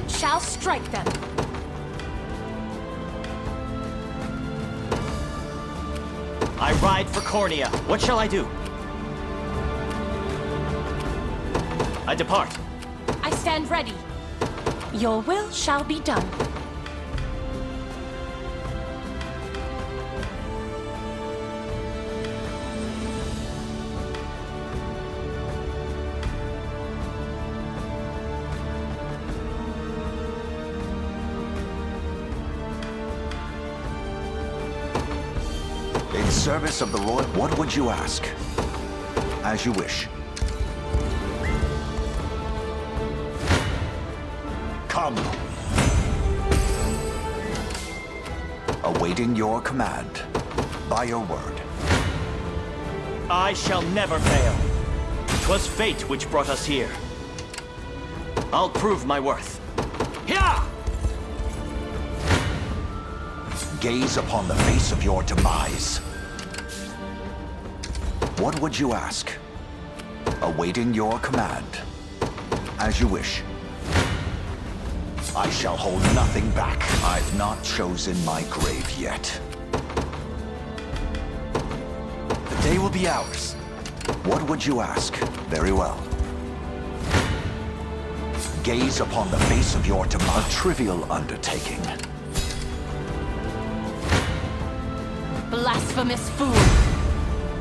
It shall strike them. I ride for Cornea. What shall I do? I depart. I stand ready. Your will shall be done. In service of the Lord, what would you ask? As you wish. Come. Awaiting your command. By your word. I shall never fail. 'Twas fate which brought us here. I'll prove my worth. Here! Gaze upon the face of your demise. What would you ask? Awaiting your command. As you wish. I shall hold nothing back. I've not chosen my grave yet. The day will be ours. What would you ask? Very well. Gaze upon the face of your demise. A trivial undertaking. Blasphemous fool.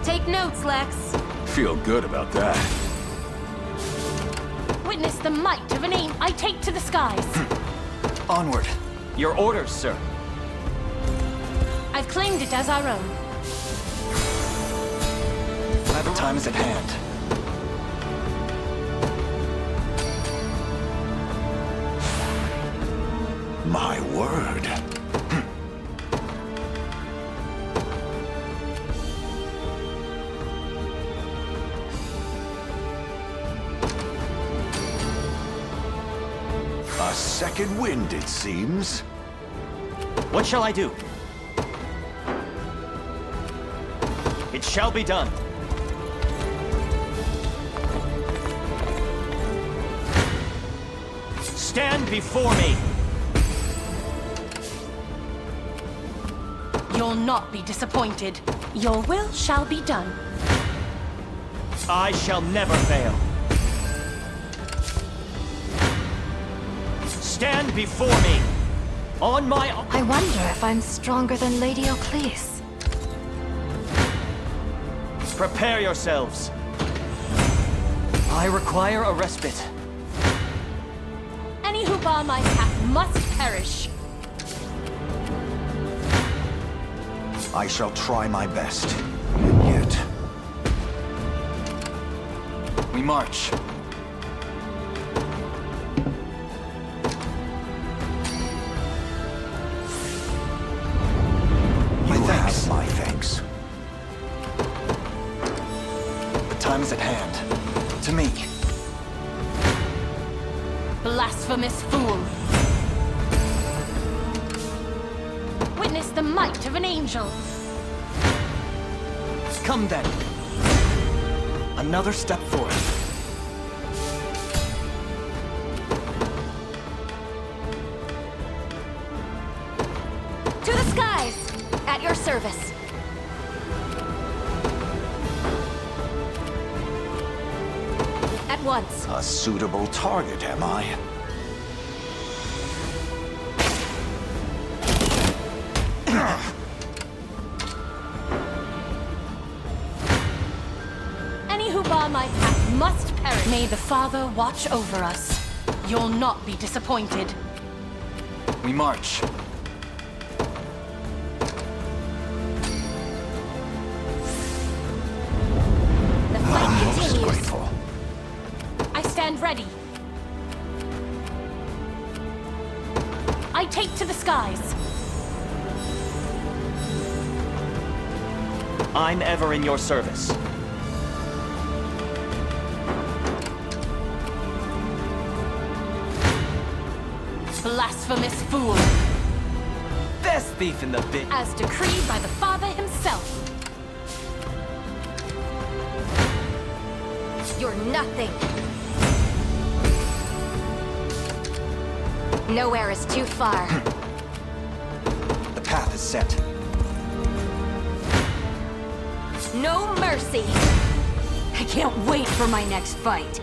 Take notes, Lex. Feel good about that. Witness the might of an aim I take to the skies. Onward. Your orders, sir. I've claimed it as our own. The time is at hand. My word. A second wind, it seems. What shall I do? It shall be done. Stand before me! You'll not be disappointed. Your will shall be done. I shall never fail. Stand before me! On my... I wonder if I'm stronger than Lady Ocleus. Prepare yourselves. I require a respite. Any who bar my path must perish. I shall try my best. And yet... We march. You have my thanks. The time is at hand. To me. Blasphemous fool. Witness the might of an angel. Come then. Another step forward. To the skies! At your service. At once. A suitable target, am I? Any who bar my path must perish. May the Father watch over us. You'll not be disappointed. We march. The fight Most continues. grateful. I stand ready. I take to the skies. I'm ever in your service. Blasphemous fool. Best thief in the bit. As decreed by the Father himself. You're nothing. Nowhere is too far. The path is set. No mercy! I can't wait for my next fight.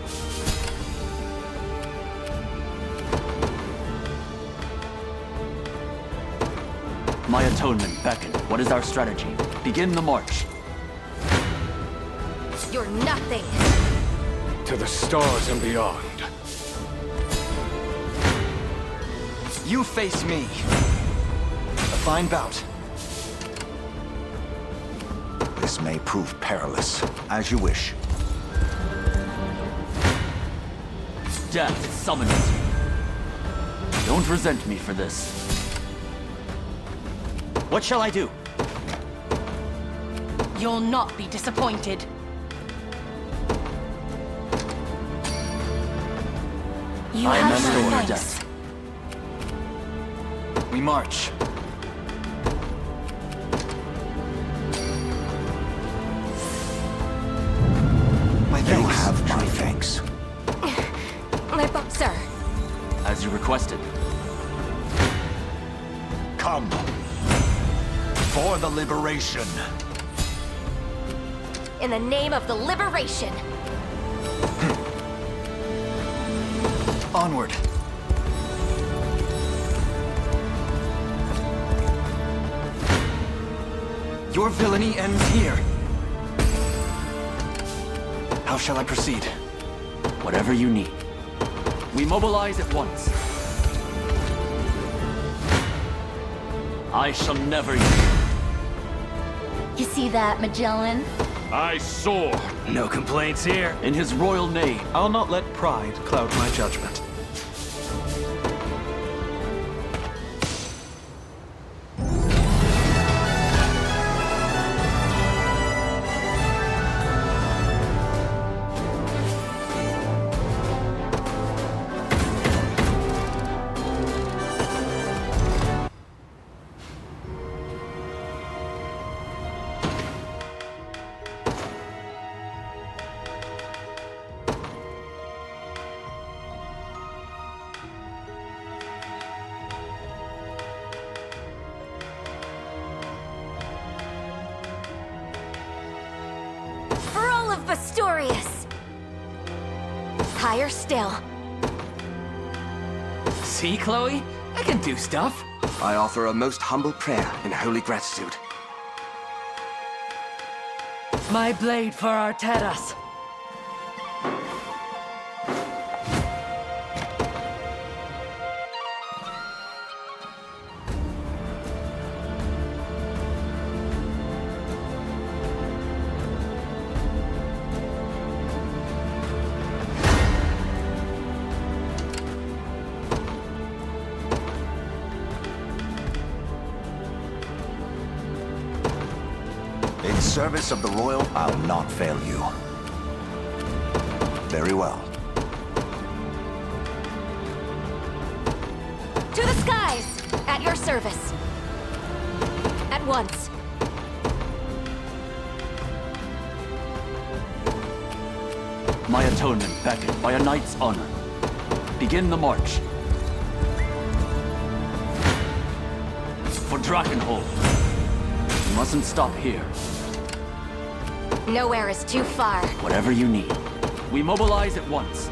My atonement beckon. What is our strategy? Begin the march. You're nothing! To the stars and beyond. You face me. A fine bout. This may prove perilous. As you wish. Death summons you. Don't resent me for this. What shall I do? You'll not be disappointed. You I am have under my order, thanks. Death. We march. My You thanks. have my thanks. Sir, As you requested. Come. For the liberation. in the name of the liberation. Onward. Your villainy ends here. How shall I proceed? Whatever you need. We mobilize at once. I shall never yield. You see that, Magellan? I soar. No complaints here. In his royal name. I'll not let pride cloud my judgment. Astorius! Higher still. See, Chloe? I can do stuff. I offer a most humble prayer in holy gratitude. My blade for Arteras. In service of the royal, I'll not fail you. Very well. To the skies! At your service. At once. My atonement beckoned by a knight's honor. Begin the march. For Drakenhold. You mustn't stop here. Nowhere is too far. Whatever you need. We mobilize at once.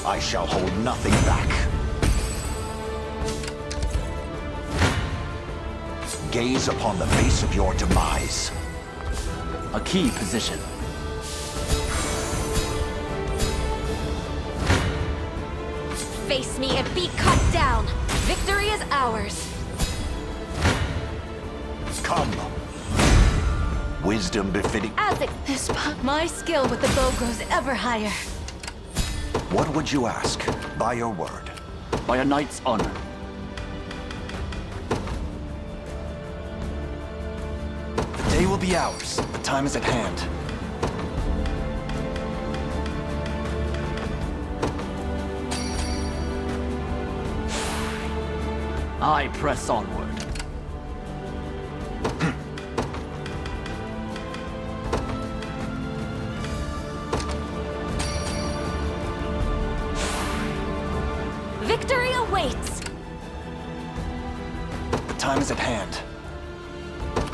I shall hold nothing back. Gaze upon the face of your demise. A key position. Face me and be cut down. Victory is ours. Come. Wisdom befitting. As it... My skill with the bow grows ever higher. What would you ask? By your word. By a knight's honor. The day will be ours. The time is at hand. I press onward. Victory awaits! The time is at hand.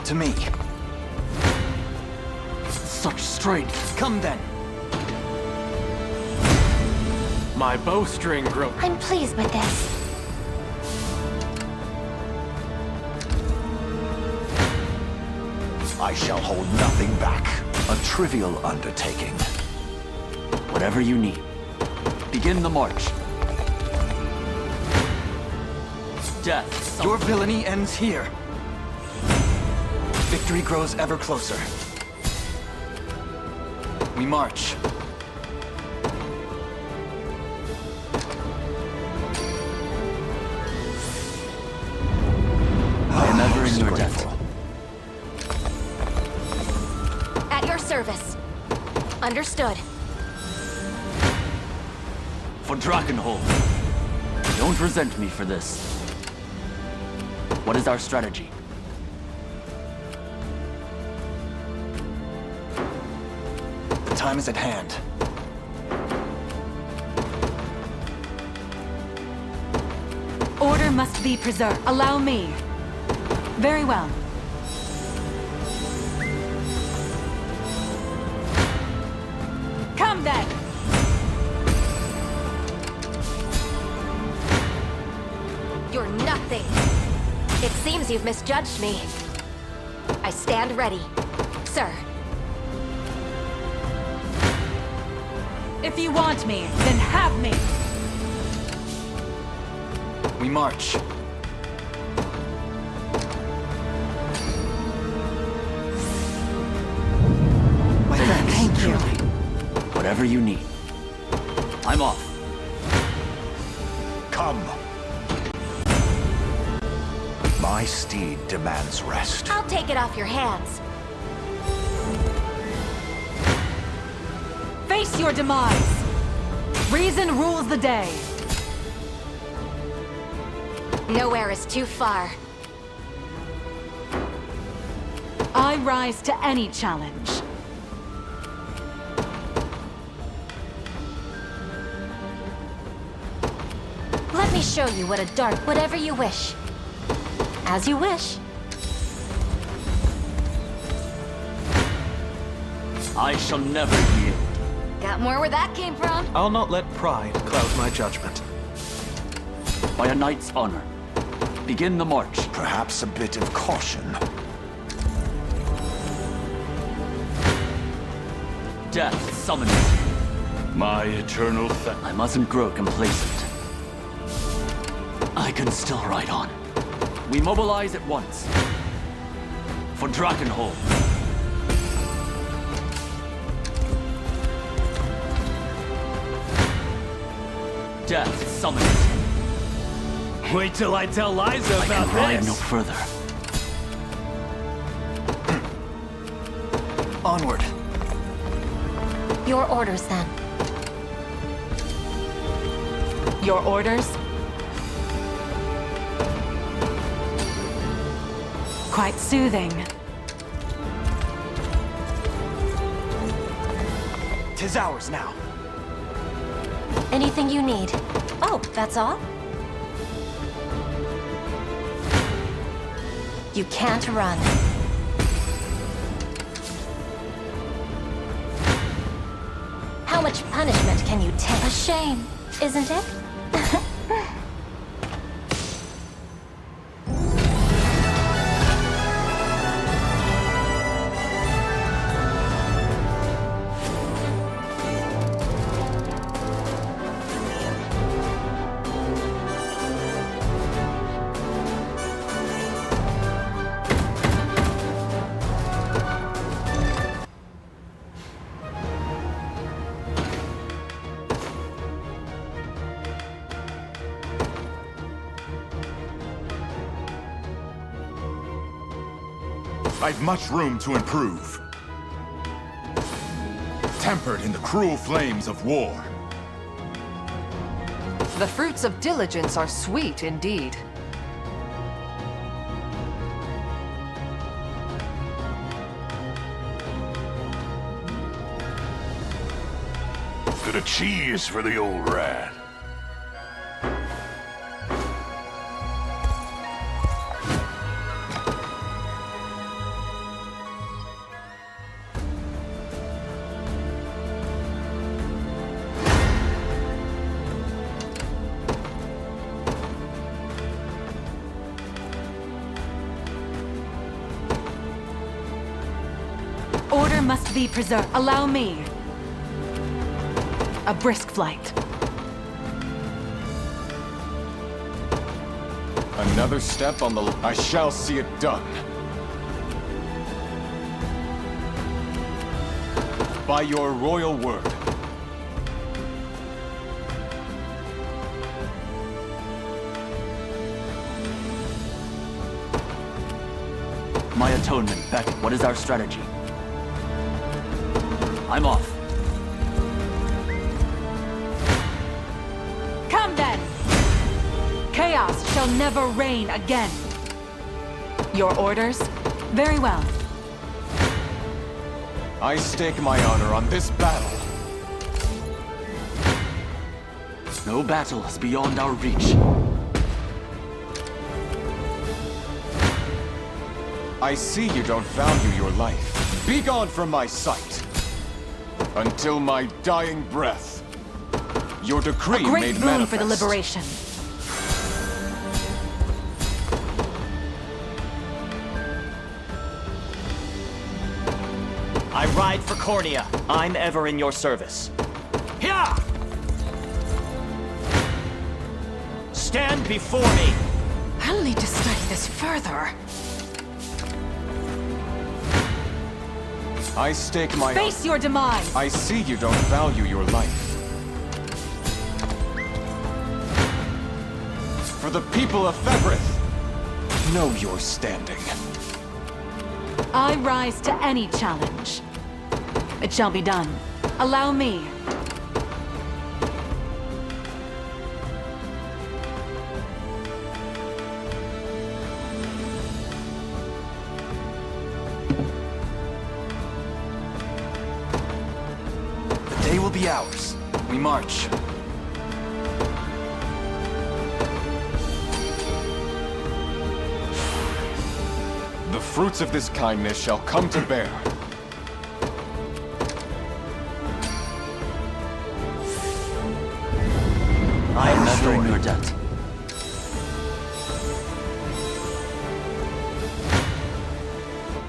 To me. Such strength. Come then. My bowstring grows. I'm pleased with this. I shall hold nothing back. A trivial undertaking. Whatever you need. Begin the march. Death. Your villainy ends here. Victory grows ever closer. We march. I am ever in your debt. Grateful. At your service. Understood. For Drakenhold. Don't resent me for this. What is our strategy? The time is at hand. Order must be preserved. Allow me. Very well. Come then! You're nothing. It seems you've misjudged me. I stand ready, sir. If you want me, then have me! We march. My thanks. Thank you. Whatever you need. I'm off. Come. My steed demands rest. I'll take it off your hands. Face your demise! Reason rules the day. Nowhere is too far. I rise to any challenge. Let me show you what a dark... Whatever you wish. As you wish. I shall never yield. Got more where that came from? I'll not let pride cloud my judgment. By a knight's honor. Begin the march. Perhaps a bit of caution. Death summons. My eternal I mustn't grow complacent. I can still ride on. We mobilize at once. For Drakenhold. Death summons. Wait till I tell Liza I about can ride this. no further. Onward. Your orders, then. Your orders? Quite soothing. Tis ours now. Anything you need. Oh, that's all? You can't run. How much punishment can you take? A shame, isn't it? I've much room to improve. Tempered in the cruel flames of war. The fruits of diligence are sweet indeed. Bit of cheese for the old rat. Order must be preserved. Allow me. A brisk flight. Another step on the... I shall see it done. By your royal word. My atonement, Beck. What is our strategy? I'm off. Come then! Chaos shall never reign again. Your orders? Very well. I stake my honor on this battle. No battle is beyond our reach. I see you don't value your life. Be gone from my sight. Until my dying breath. Your decree A great made boon manifest. for the liberation. I ride for Cornea. I'm ever in your service. Here! Stand before me! I'll need to study this further. I stake my... Face your demise! I see you don't value your life. For the people of Fevrith, know your standing. I rise to any challenge. It shall be done. Allow me. The day will be ours. We march. The fruits of this kindness shall come to bear. I am never in your debt.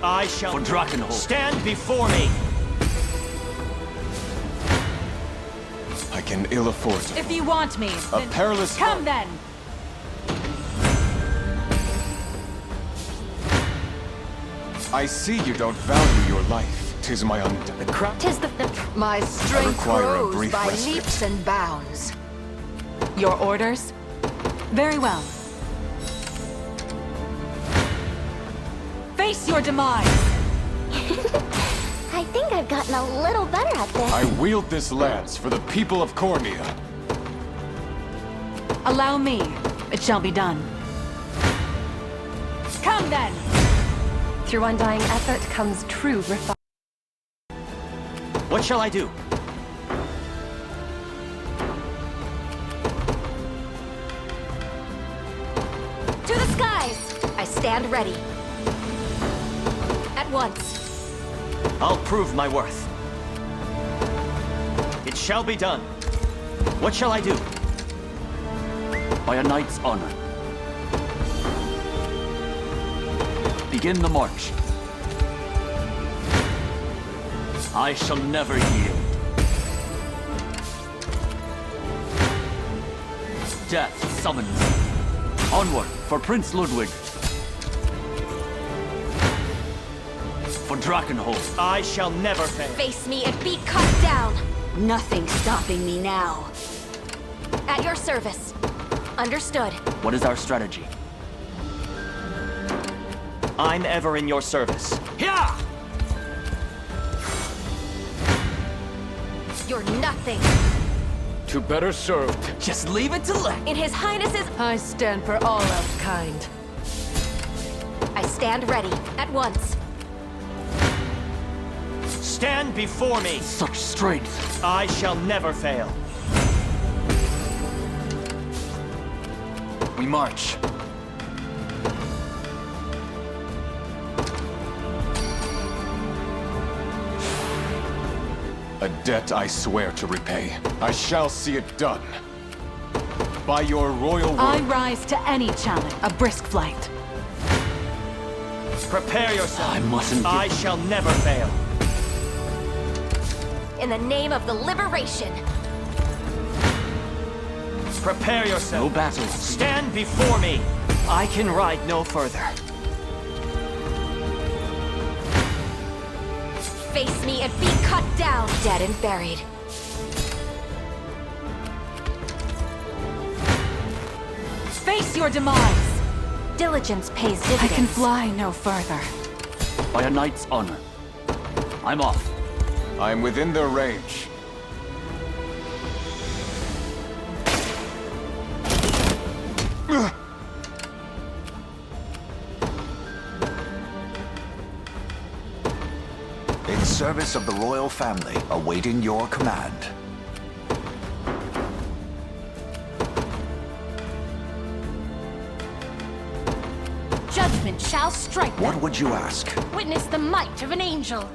I shall For Drakenhold. stand before me! I can ill afford to. If you want me, A then perilous... come then! I see you don't value your life. Tis my undone. Tis my strength require a grows brief by respite. leaps and bounds. Your orders? Very well. Face your demise! I think I've gotten a little better at this. I wield this lance for the people of Cornea. Allow me. It shall be done. Come then! Through undying effort comes true refinement. What shall I do? To the skies! I stand ready. At once. I'll prove my worth. It shall be done. What shall I do? By a knight's honor. Begin the march. I shall never yield. Death summons. Onward for Prince Ludwig. For Drakenhold. I shall never fail. Face me and be cut down. Nothing stopping me now. At your service. Understood. What is our strategy? I'm ever in your service. Here! You're nothing. To better served. Just leave it to Lex. In His Highness's... I stand for all elf kind. I stand ready. At once. Stand before me. Such strength. I shall never fail. We march. A debt I swear to repay. I shall see it done. By your royal word. I rise to any challenge. A brisk flight. Prepare yourself. I mustn't give... I shall never fail. in the name of the liberation. Prepare yourself. No battle. Stand before me. I can ride no further. Face me and be cut down, dead and buried. Face your demise! Diligence pays dividends. I can fly no further. By a knight's honor. I'm off. I'm within their range. In service of the royal family, awaiting your command. Judgment shall strike them. What would you ask? Witness the might of an angel.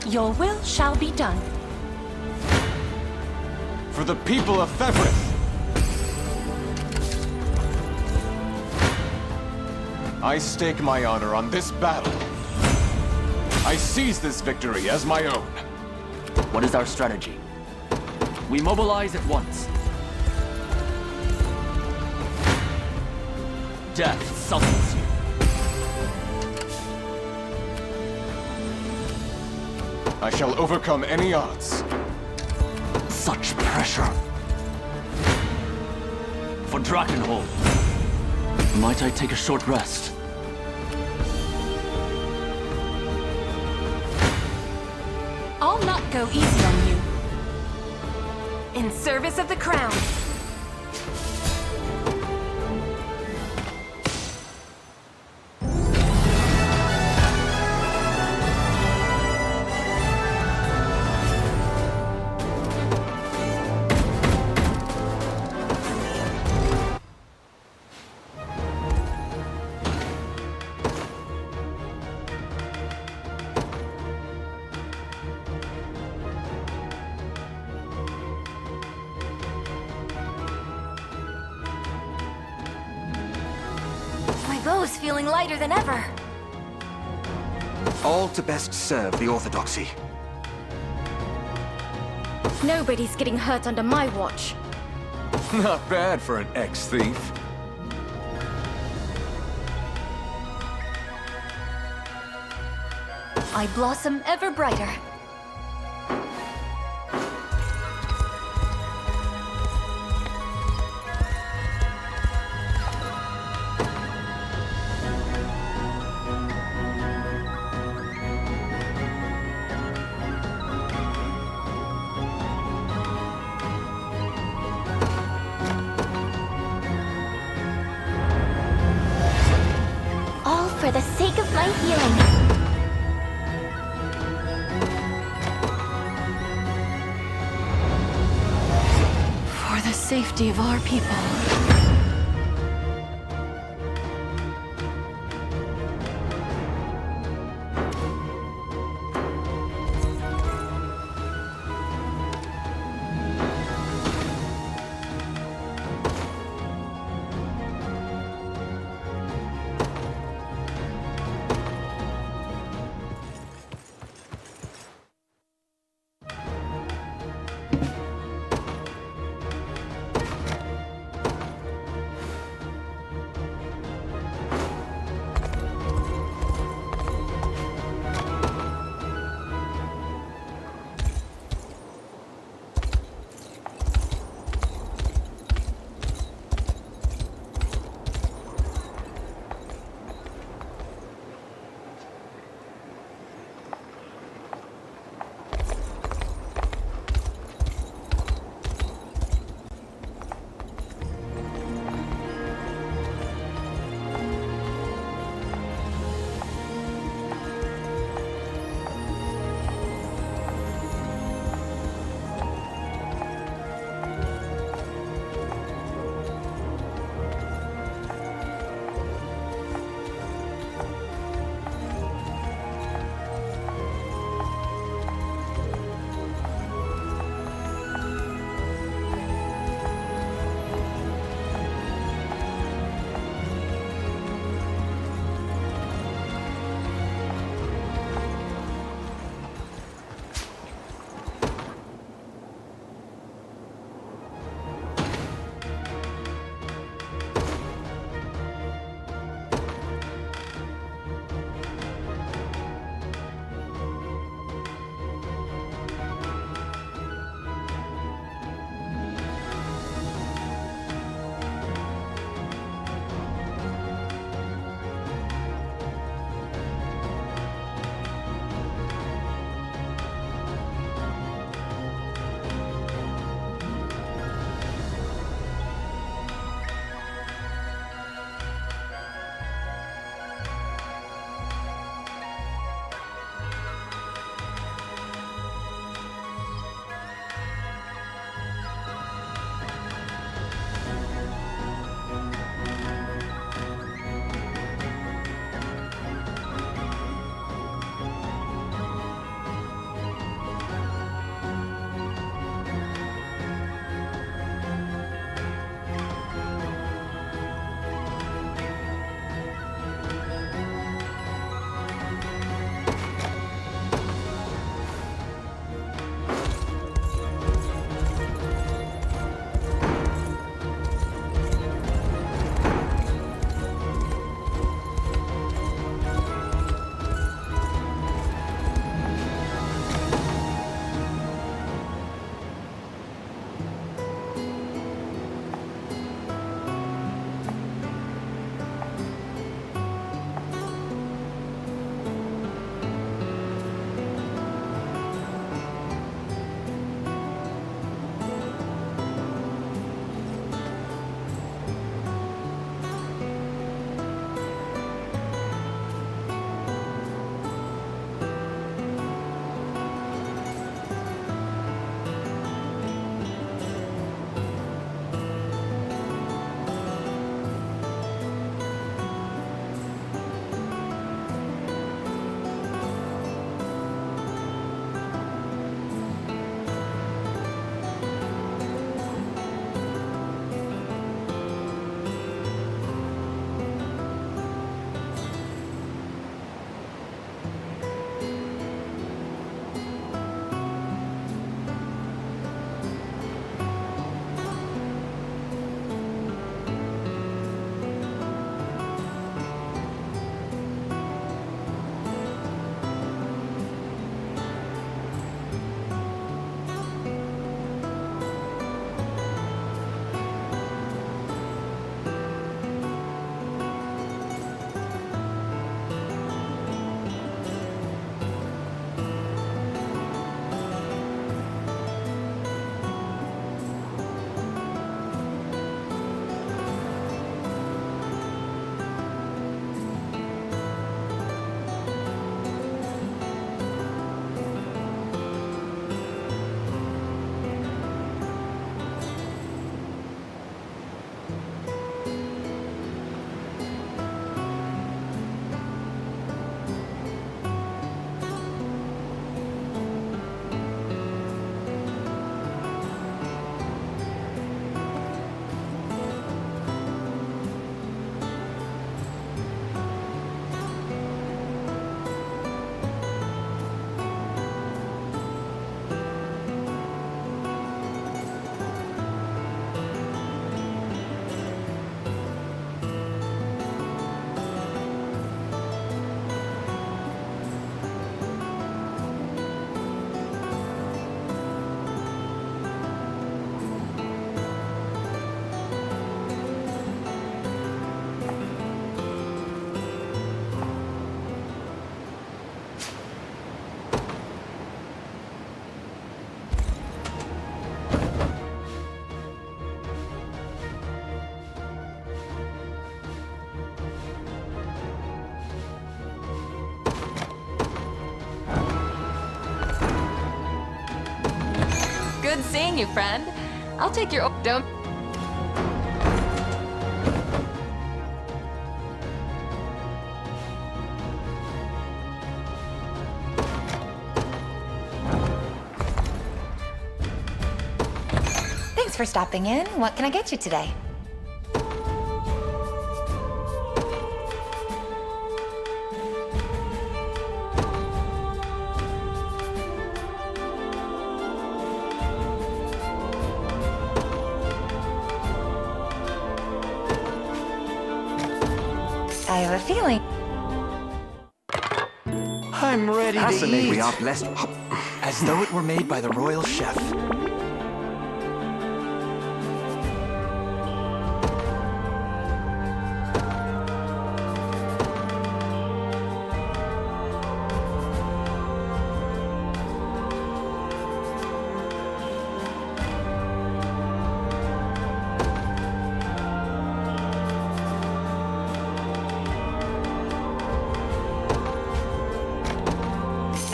Your will shall be done. For the people of Fevrith! I stake my honor on this battle. I seize this victory as my own. What is our strategy? We mobilize at once. Death summons you. I shall overcome any odds. Such pressure. For Drakenhold. Might I take a short rest? I'll not go easy on you. In service of the crown. Bow's feeling lighter than ever. All to best serve the Orthodoxy. Nobody's getting hurt under my watch. Not bad for an ex-thief. I blossom ever brighter. All for the sake of my healing. For the safety of our people. Good seeing you, friend. I'll take your... Don't... Thanks for stopping in. What can I get you today? I have a feeling. I'm ready to Fascinating. eat. We are blessed. As though it were made by the royal chef.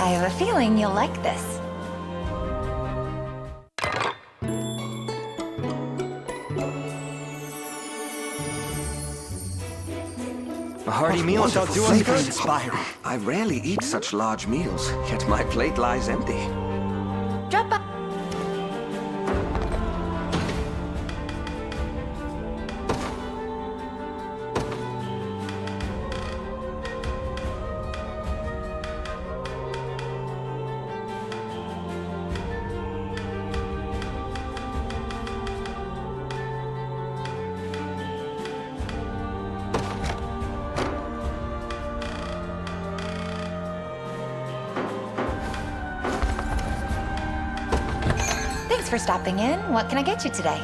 I have a feeling you'll like this. A hearty meal shall do us Flavor good. inspiring. I rarely eat such large meals, yet my plate lies empty. Drop by. Thanks for stopping in. What can I get you today?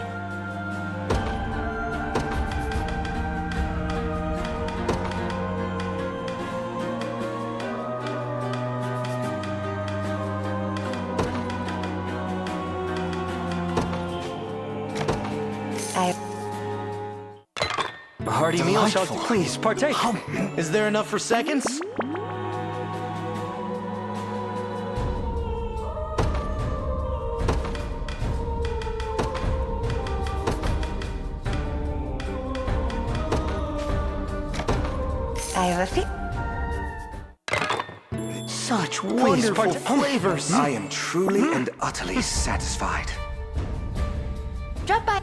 A hearty meal shall... Delightful. Please, partake. Is there enough for seconds? I have a Such wonderful flavors. I am truly and utterly satisfied. Drop by.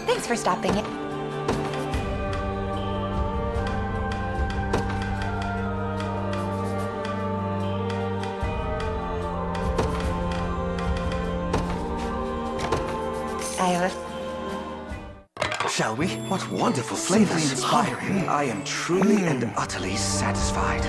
Thanks for stopping in. I have a... Shall we? What wonderful Simply flavors. inspiring. I am truly and utterly satisfied.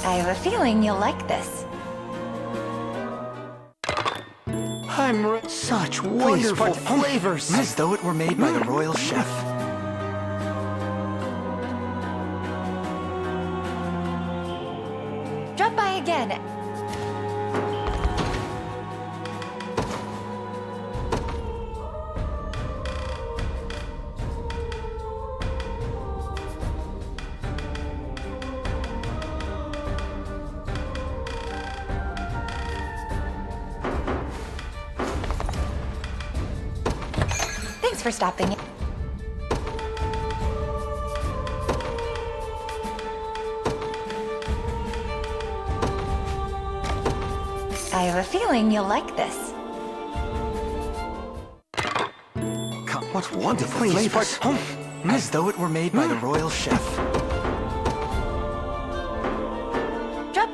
I have a feeling you'll like this. I'm such wonderful flavors. As though it were made by the royal chef. Drop by again. for stopping in. I have a feeling you'll like this. What wonderful flavors. As though it were made by the royal chef. Drop.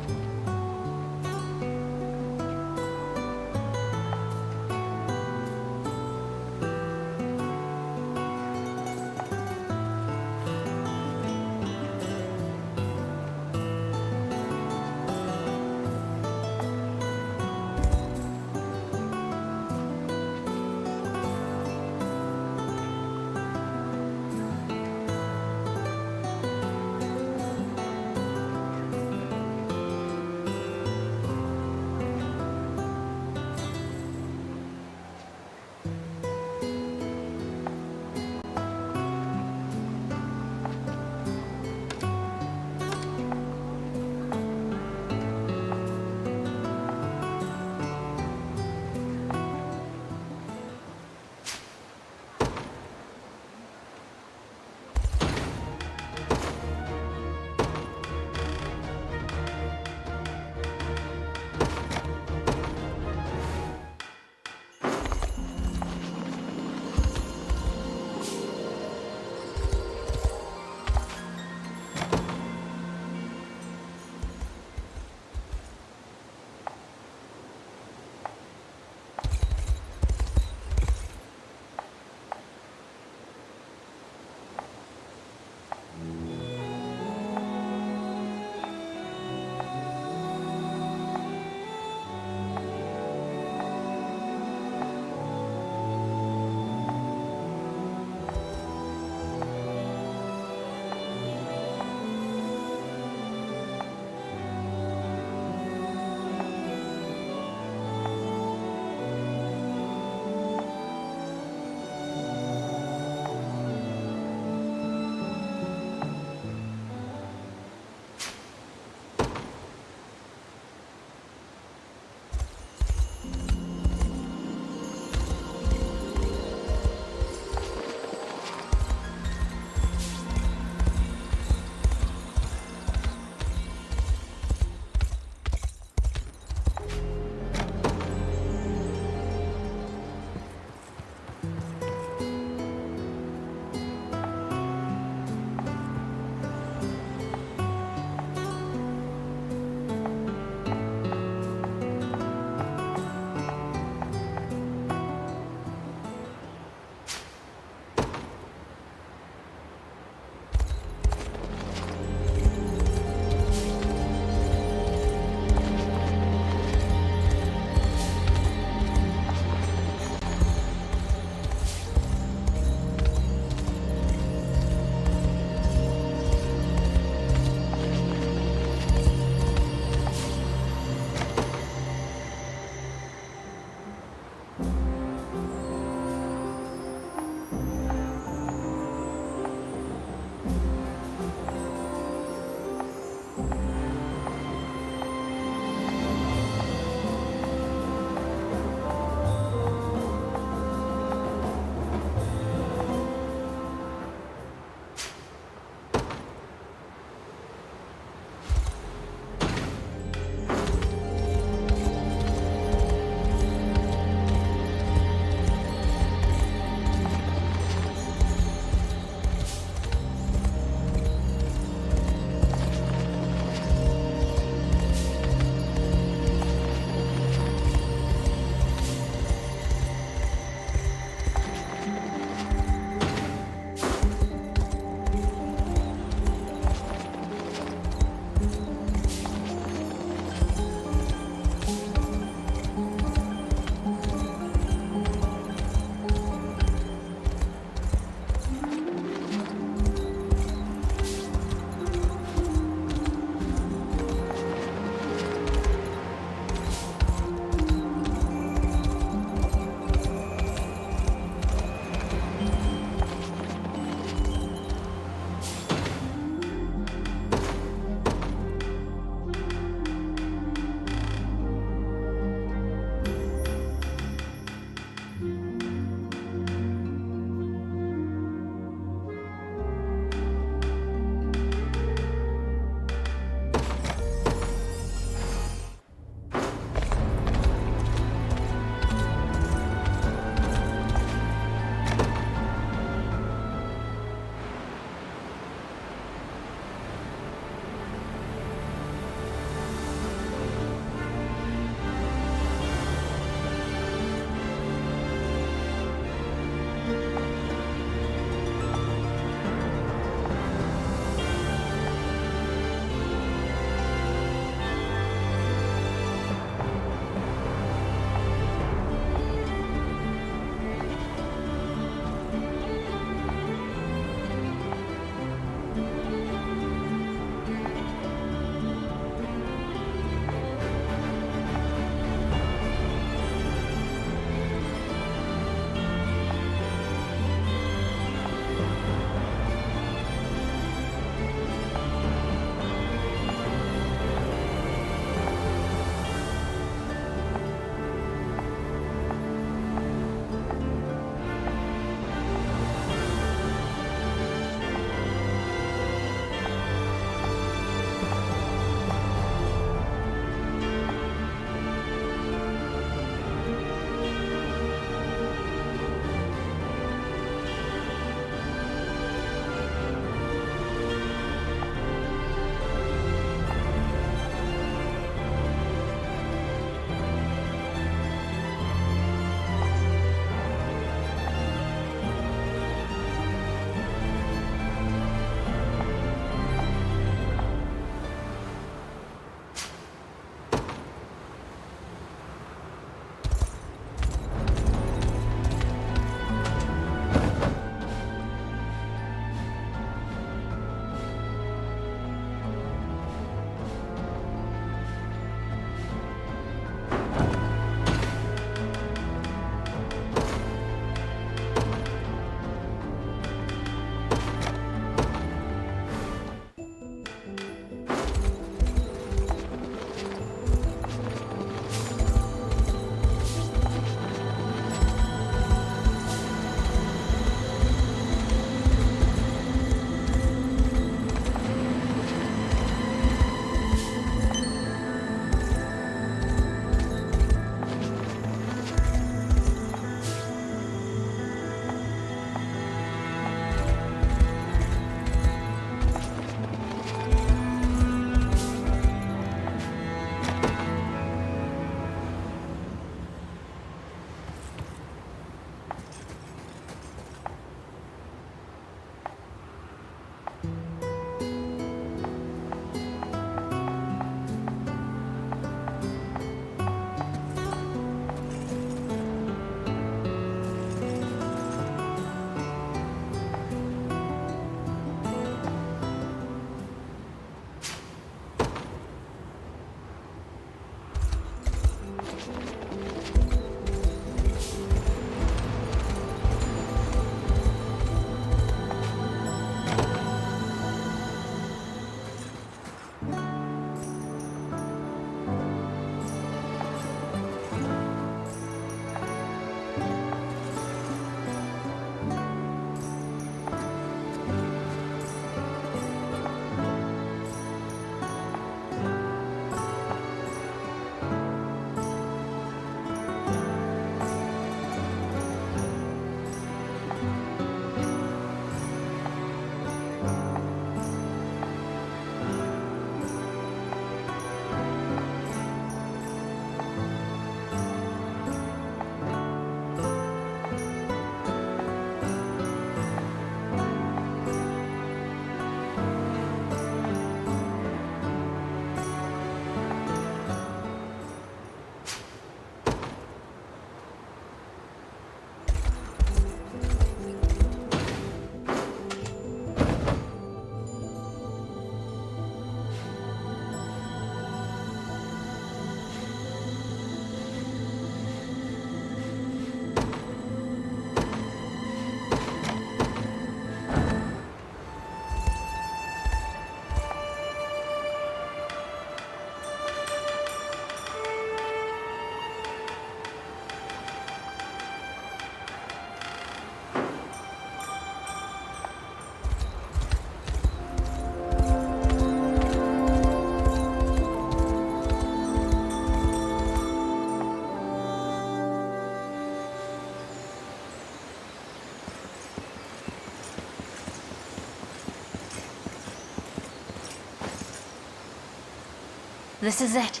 This is it.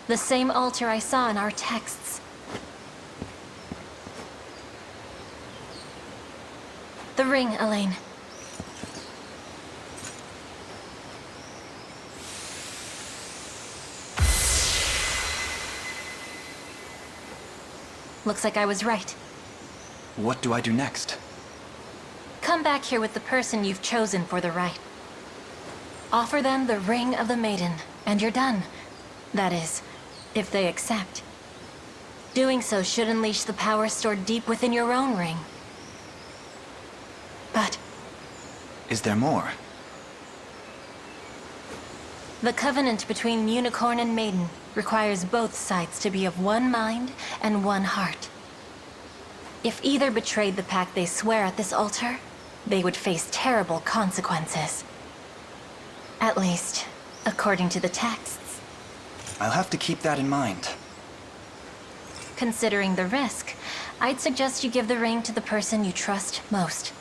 The same altar I saw in our texts. The ring, Alain. Looks like I was right. What do I do next? Come back here with the person you've chosen for the rite. Offer them the Ring of the Maiden, and you're done. That is, if they accept. Doing so should unleash the power stored deep within your own ring. But is there more? the covenant between Unicorn and Maiden requires both sides to be of one mind and one heart. If either betrayed the pact they swear at this altar, they would face terrible consequences. At least, according to the texts. I'll have to keep that in mind. Considering the risk, I'd suggest you give the ring to the person you trust most.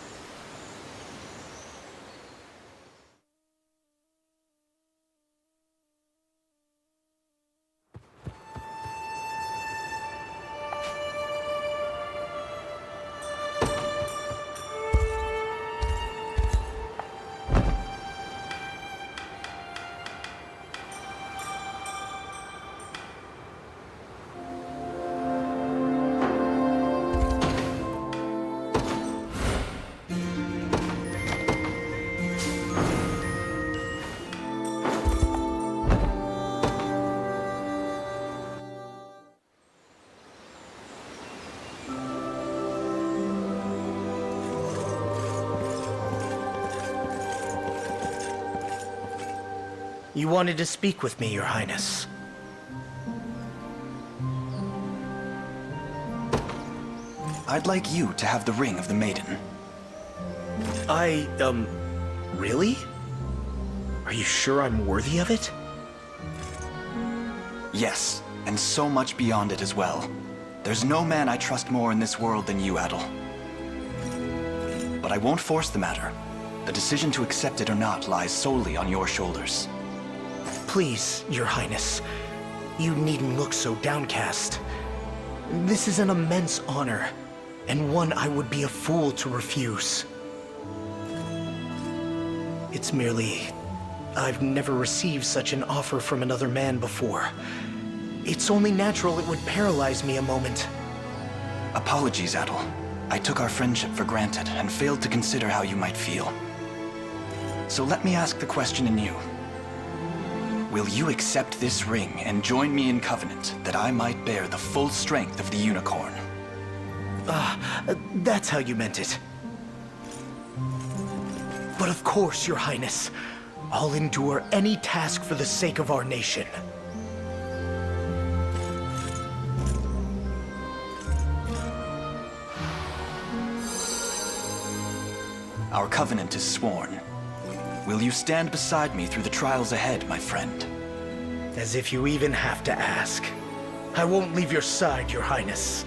You wanted to speak with me, Your Highness. I'd like you to have the Ring of the Maiden. Really? Are you sure I'm worthy of it? Yes, and so much beyond it as well. There's no man I trust more in this world than you, Adel. But I won't force the matter. The decision to accept it or not lies solely on your shoulders. Please, Your Highness. You needn't look so downcast. This is an immense honor, and one I would be a fool to refuse. It's merely, I've never received such an offer from another man before. It's only natural it would paralyze me a moment. Apologies, Adel. I took our friendship for granted and failed to consider how you might feel. So let me ask the question anew. Will you accept this ring and join me in covenant that I might bear the full strength of the Unicorn? That's how you meant it. But of course, Your Highness. I'll endure any task for the sake of our nation. Our covenant is sworn. Will you stand beside me through the trials ahead, my friend? As if you even have to ask. I won't leave your side, Your Highness.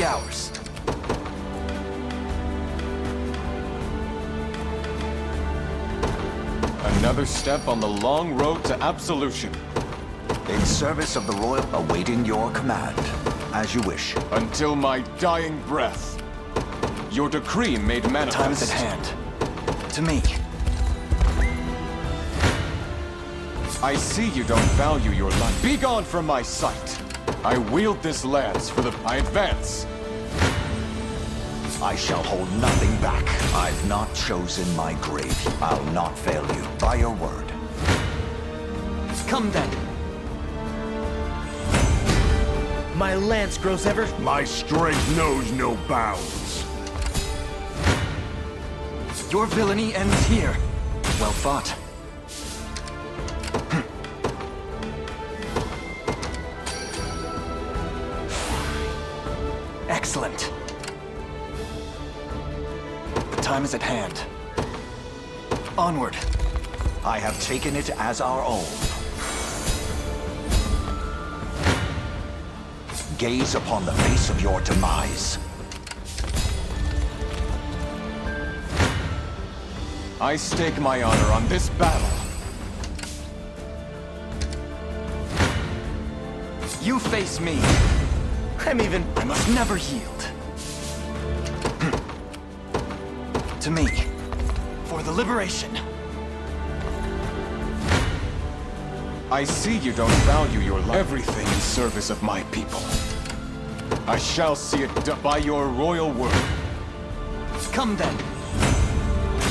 be ours. Another step on the long road to absolution. In service of the royal, awaiting your command. As you wish. Until my dying breath. Your decree made manifest. Time is at hand. To me. I see you don't value your life. Be gone from my sight. I wield this lance for I advance. I shall hold nothing back. I've not chosen my grave. I'll not fail you. By your word. Come then. My lance grows ever... My strength knows no bounds. Your villainy ends here. Well fought. Excellent. The time is at hand. Onward. I have taken it as our own. Gaze upon the face of your demise. I stake my honor on this battle. You face me. I must never yield. To me. For the liberation. I see you don't value your life. Everything in service of my people. I shall see it done by your royal word. Come then.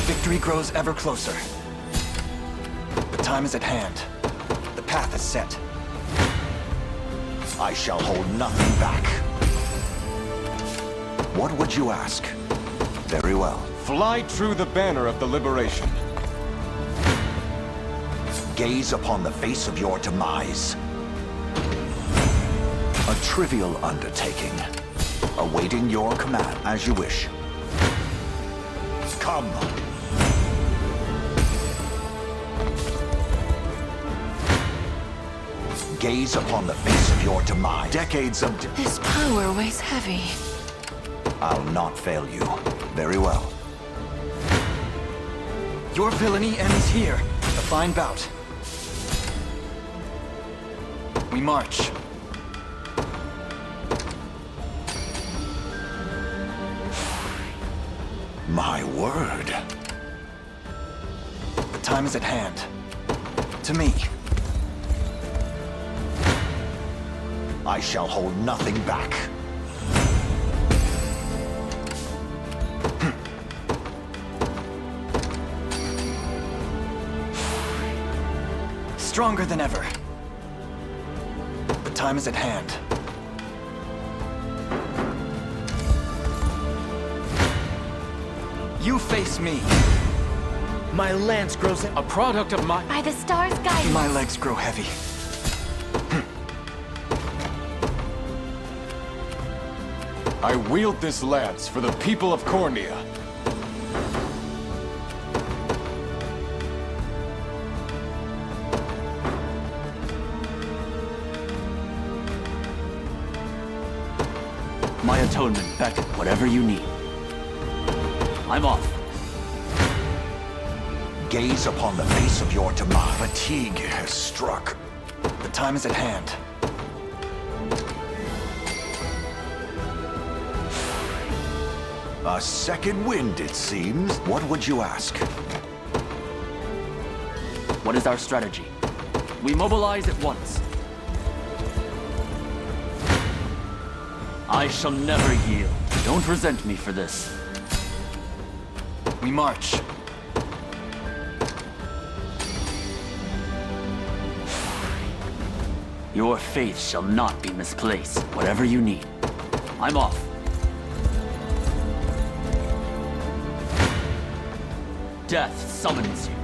Victory grows ever closer. The time is at hand. The path is set. I shall hold nothing back. What would you ask? Very well. Fly true the banner of the liberation. Gaze upon the face of your demise. A trivial undertaking. Awaiting your command, as you wish. Come. Gaze upon the face of your demise. Decades of... This power weighs heavy. I'll not fail you. Very well. Your villainy ends here. A fine bout. We march. My word. The time is at hand. To me. I shall hold nothing back. Stronger than ever. The time is at hand. You face me. My lance grows a product of my... By the stars' guidance. My legs grow heavy. I wield this lance for the people of Cornea. My atonement, Beck, whatever you need. I'm off. Gaze upon the face of your demise. Fatigue has struck. The time is at hand. A second wind, it seems. What would you ask? What is our strategy? We mobilize at once. I shall never yield. Don't resent me for this. We march. Your faith shall not be misplaced. Whatever you need. I'm off. Death summons you.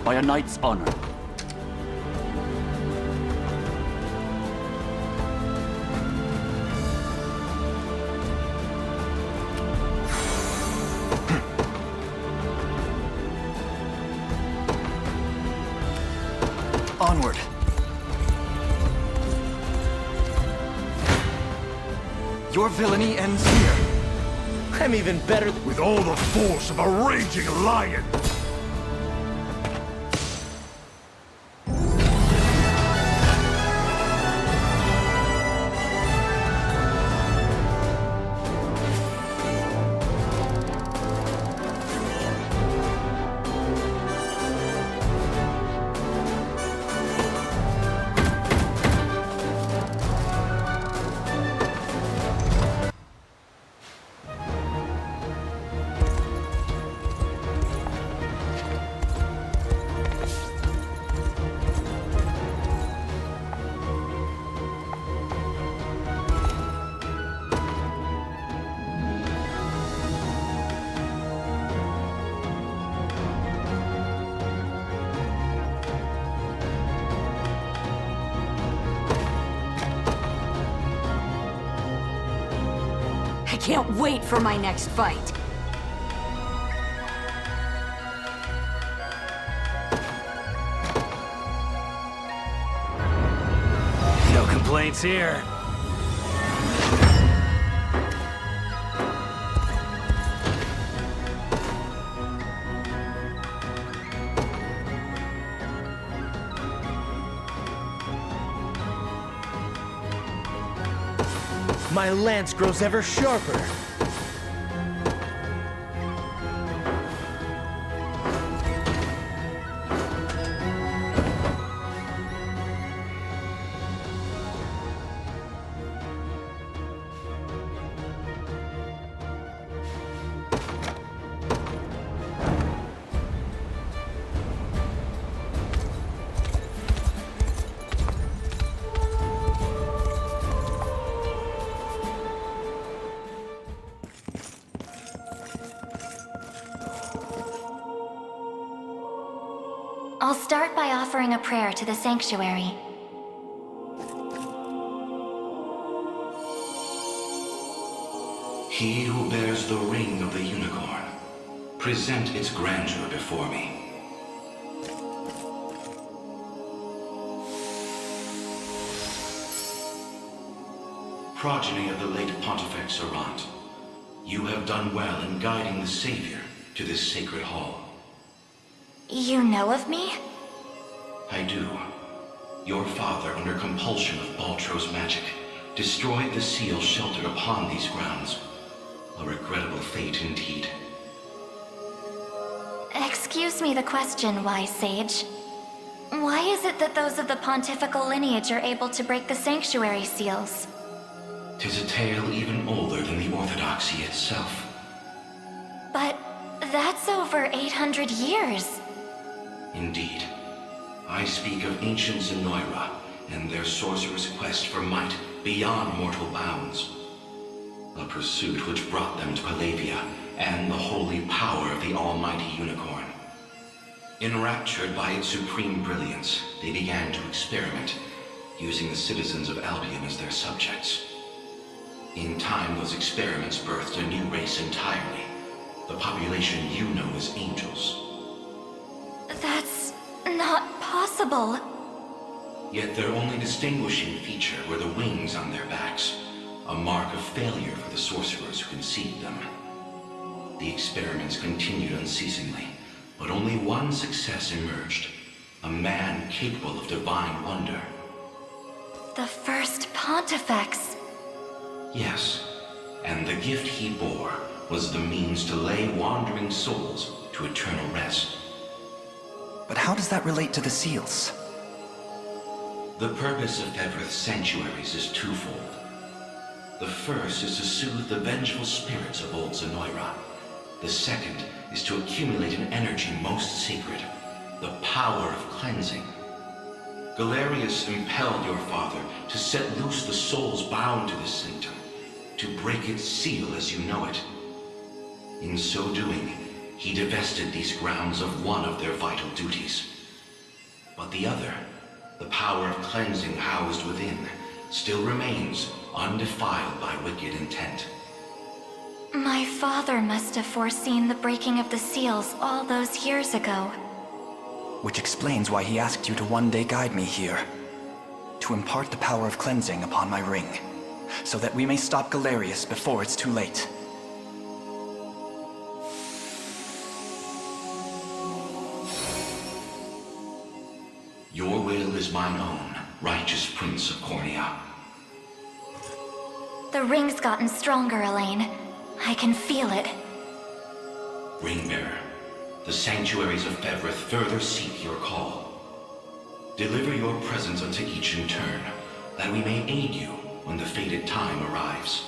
By a knight's honor. Onward. Your villainy ends here. I'm even better with all the force of a raging lion. I can't wait for my next fight. No complaints here. My lance grows ever sharper. I'll start by offering a prayer to the Sanctuary. He who bears the ring of the unicorn, present its grandeur before me. Progeny of the late Pontifex Errant, you have done well in guiding the Savior to this sacred hall. You know of me? I do. Your father, under compulsion of Baltro's magic, destroyed the seal sheltered upon these grounds. A regrettable fate indeed. Excuse me the question, wise sage. Why is it that those of the pontifical lineage are able to break the sanctuary seals? 'Tis a tale even older than the Orthodoxy itself. But that's over 800 years. Indeed. I speak of ancient Zenoira and their sorcerer's quest for might beyond mortal bounds. A pursuit which brought them to Palavia and the holy power of the almighty unicorn. Enraptured by its supreme brilliance, they began to experiment, using the citizens of Albion as their subjects. In time, those experiments birthed a new race entirely. The population you know as angels. That's not possible. Yet their only distinguishing feature were the wings on their backs, a mark of failure for the sorcerers who conceived them. The experiments continued unceasingly, but only one success emerged. A man capable of divine wonder. The first Pontifex. Yes, and the gift he bore was the means to lay wandering souls to eternal rest. But how does that relate to the seals? The purpose of Fevrith's Sanctuaries is twofold. The first is to soothe the vengeful spirits of old Zenoira. The second is to accumulate an energy most sacred, the power of cleansing. Galerius impelled your father to set loose the souls bound to this sanctum, to break its seal as you know it. In so doing, he divested these grounds of one of their vital duties. But the other, the power of cleansing housed within, still remains undefiled by wicked intent. My father must have foreseen the breaking of the seals all those years ago. Which explains why he asked you to one day guide me here. To impart the power of cleansing upon my ring. so that we may stop Galerius before it's too late. Your will is mine own, righteous Prince of Cornea. The ring's gotten stronger, Alain. I can feel it. Ringbearer, the Sanctuaries of Fevrith further seek your call. Deliver your presence unto each in turn, that we may aid you when the fated time arrives.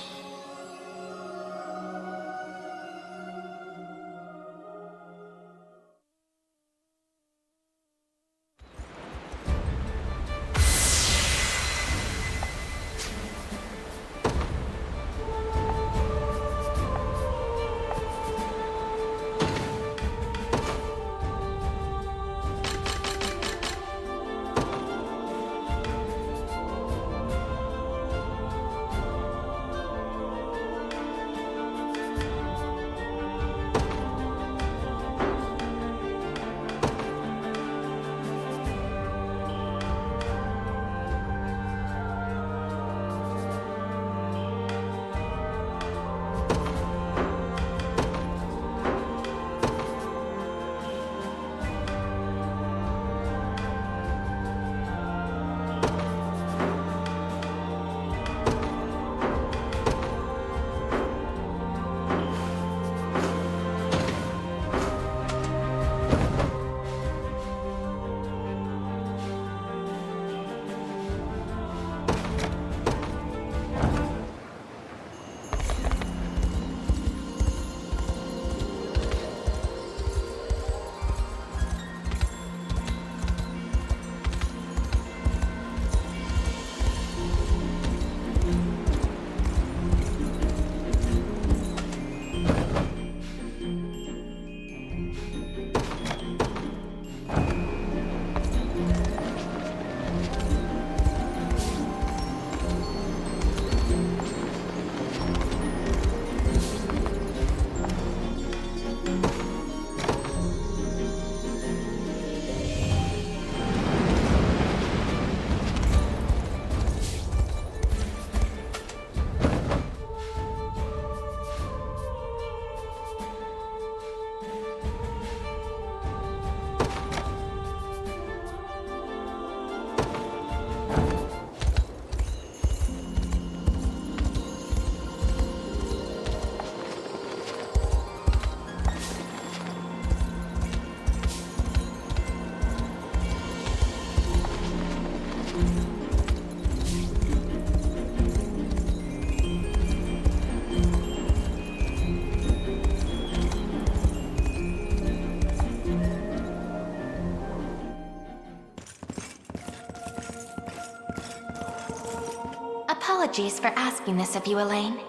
Apologies for asking this of you, Alain.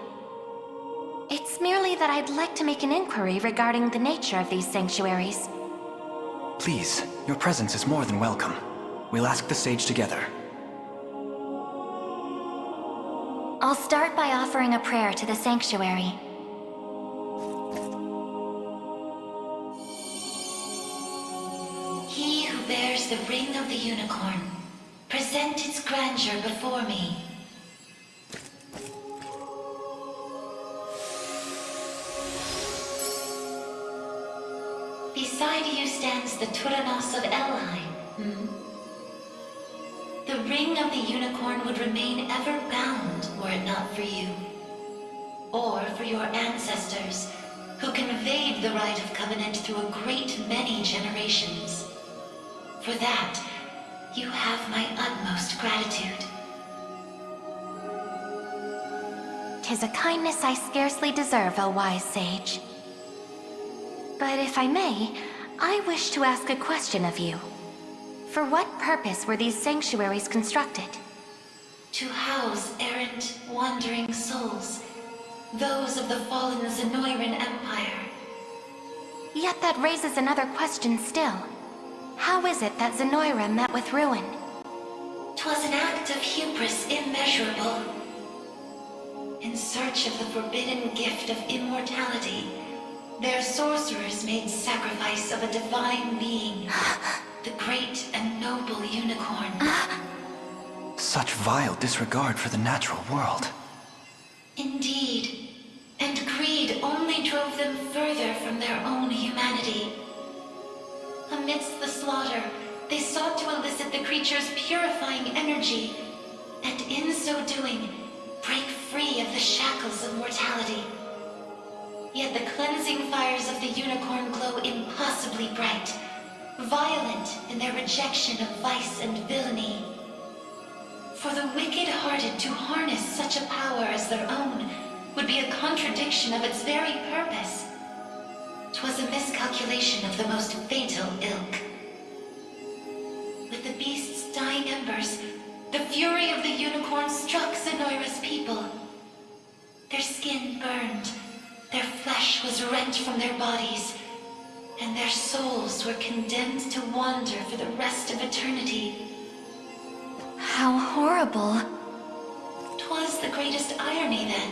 It's merely that I'd like to make an inquiry regarding the nature of these sanctuaries. Please, your presence is more than welcome. We'll ask the sage together. I'll start by offering a prayer to the sanctuary. He who bears the ring of the unicorn, present its grandeur before me. Beside you stands the Tyrannos of Alain. The ring of the unicorn would remain ever bound were it not for you. Or for your ancestors, who conveyed the rite of covenant through a great many generations. For that, you have my utmost gratitude. 'Tis a kindness I scarcely deserve, O wise sage. But if I may, I wish to ask a question of you. For what purpose were these sanctuaries constructed? To house errant, wandering souls, those of the fallen Zenoiran Empire. Yet that raises another question still. How is it that Zenoira met with ruin? 'Twas an act of hubris immeasurable. In search of the forbidden gift of immortality, their sorcerers made sacrifice of a divine being, the great and noble unicorn. Such vile disregard for the natural world. drove them further from their own humanity. Amidst the slaughter, they sought to elicit the creature's purifying energy, and in so doing, break free of the shackles of mortality. Yet the cleansing fires of the unicorn glow impossibly bright, violent in their rejection of vice and villainy. For the wicked-hearted to harness such a power as their own would be a contradiction of its very purpose. 'Twas a miscalculation of the most fatal ilk. With the beast's dying embers, the fury of the unicorn struck Zenoira's people. Their skin burned, their flesh was rent from their bodies, and their souls were condemned to wander for the rest of eternity. How horrible. 'Twas the greatest irony, then,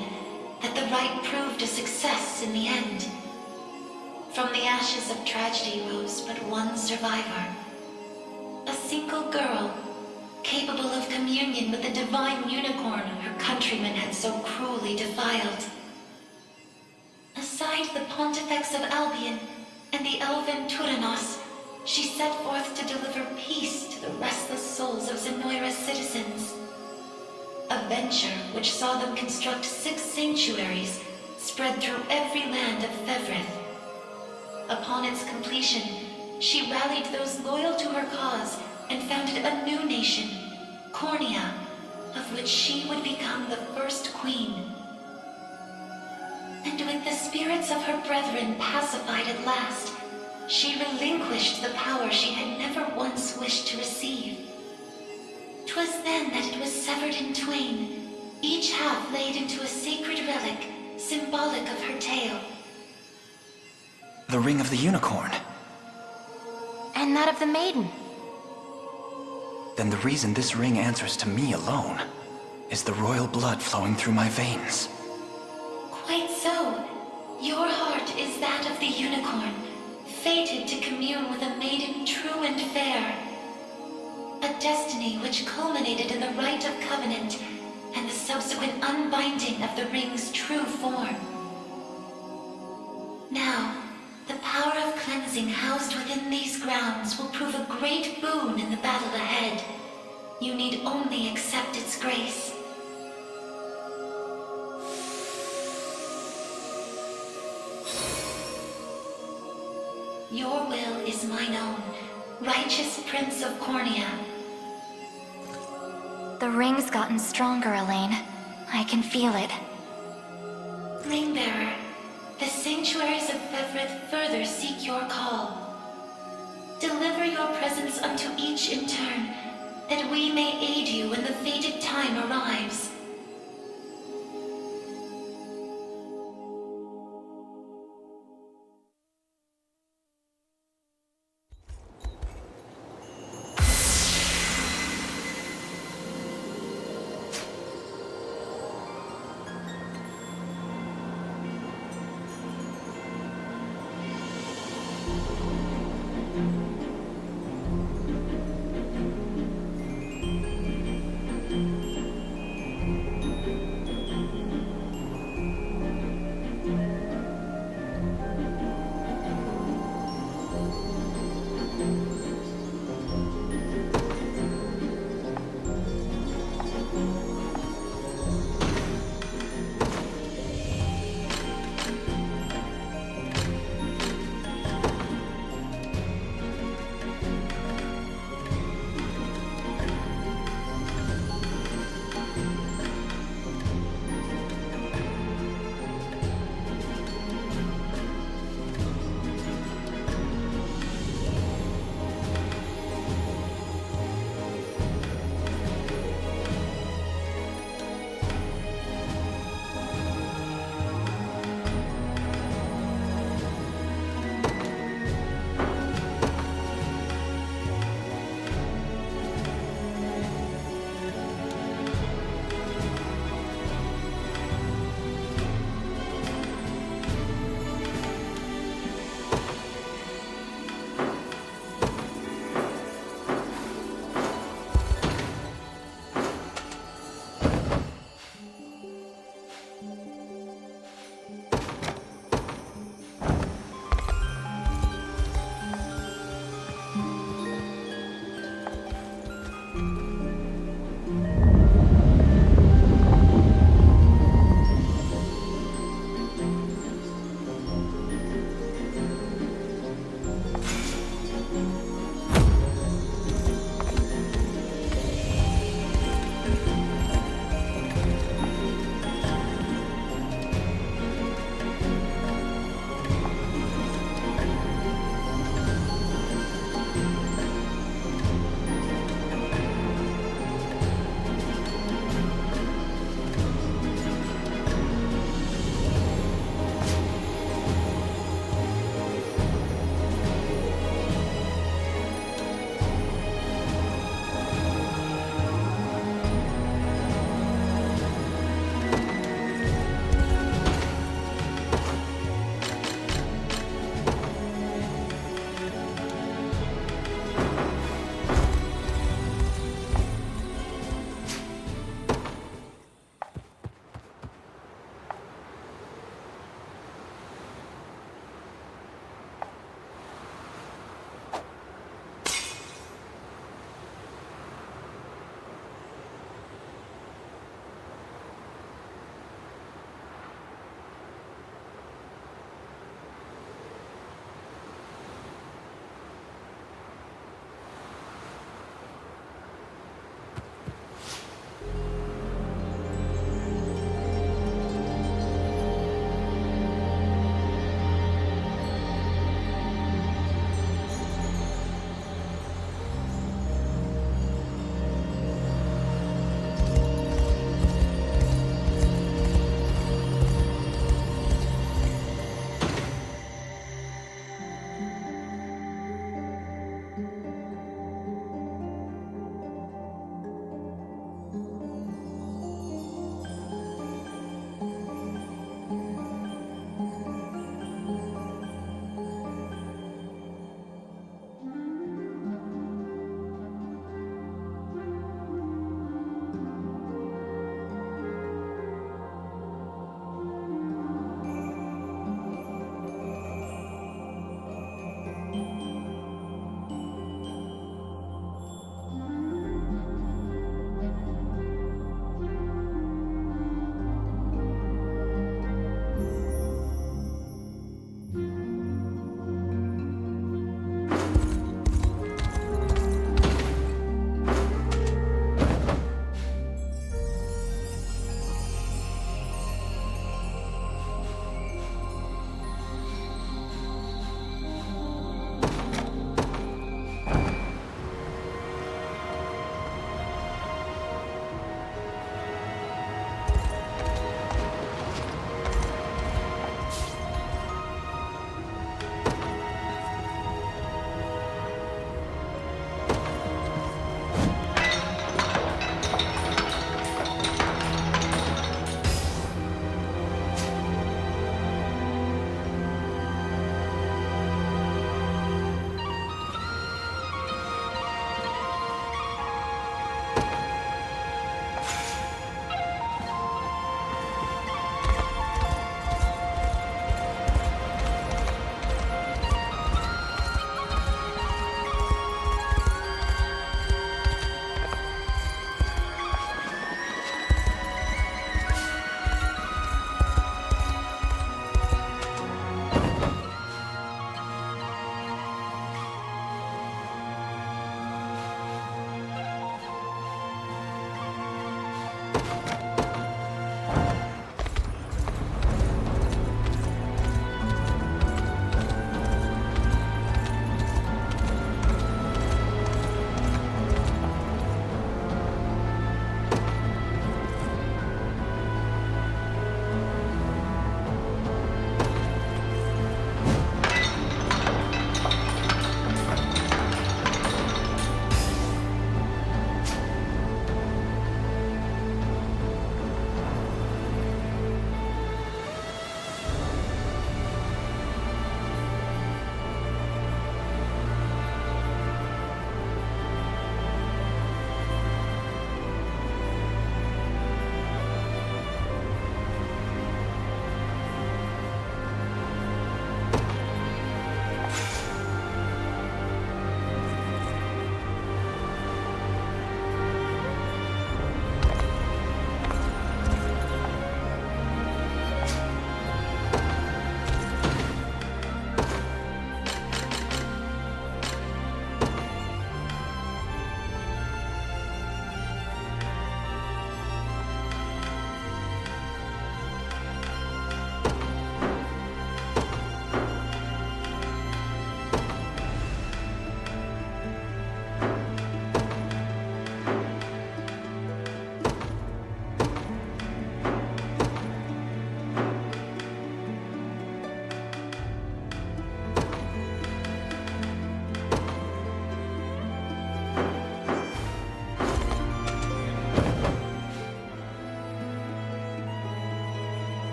that the right proved a success in the end. From the ashes of tragedy rose but one survivor. A single girl, capable of communion with the divine unicorn her countrymen had so cruelly defiled. Aside the Pontifex of Albion and the elven Turanos, she set forth to deliver peace to the restless souls of Zenoira's citizens. A venture which saw them construct 6 sanctuaries spread through every land of Fevrith. Upon its completion, she rallied those loyal to her cause and founded a new nation, Cornea, of which she would become the first queen. And with the spirits of her brethren pacified at last, she relinquished the power she had never once wished to receive. 'Twas then that it was severed in twain, each half laid into a sacred relic, symbolic of her tale. The ring of the unicorn. And that of the maiden. Then the reason this ring answers to me alone is the royal blood flowing through my veins. Quite so. Your heart is that of the unicorn, fated to commune with a maiden true and fair. A destiny which culminated in the rite of covenant and the subsequent unbinding of the ring's true form. Now, the power of cleansing housed within these grounds will prove a great boon in the battle ahead. You need only accept its grace. Your will is mine own, righteous Prince of Cornea. The ring's gotten stronger, Alain. I can feel it. Rainbearer, the Sanctuaries of Fevrith further seek your call. Deliver your presence unto each in turn, that we may aid you when the fated time arrives.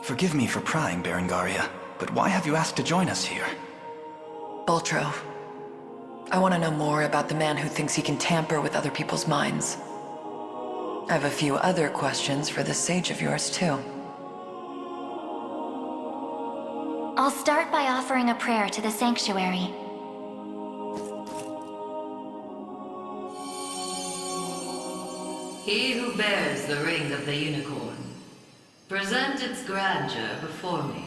Forgive me for prying, Berengaria, but why have you asked to join us here? Baltro, I want to know more about the man who thinks he can tamper with other people's minds. I have a few other questions for this sage of yours, too. I'll start by offering a prayer to the Sanctuary. He who bears the ring of the unicorn, present its grandeur before me.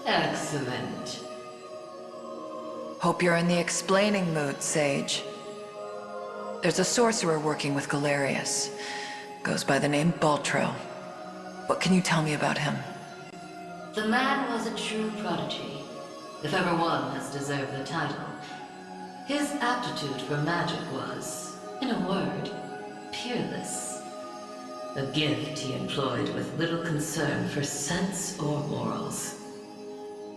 Excellent. Hope you're in the explaining mood, Sage. There's a sorcerer working with Galerius. Goes by the name Baltro. What can you tell me about him? The man was a true prodigy, if ever one has deserved the title. His aptitude for magic was, in a word, peerless. A gift he employed with little concern for sense or morals.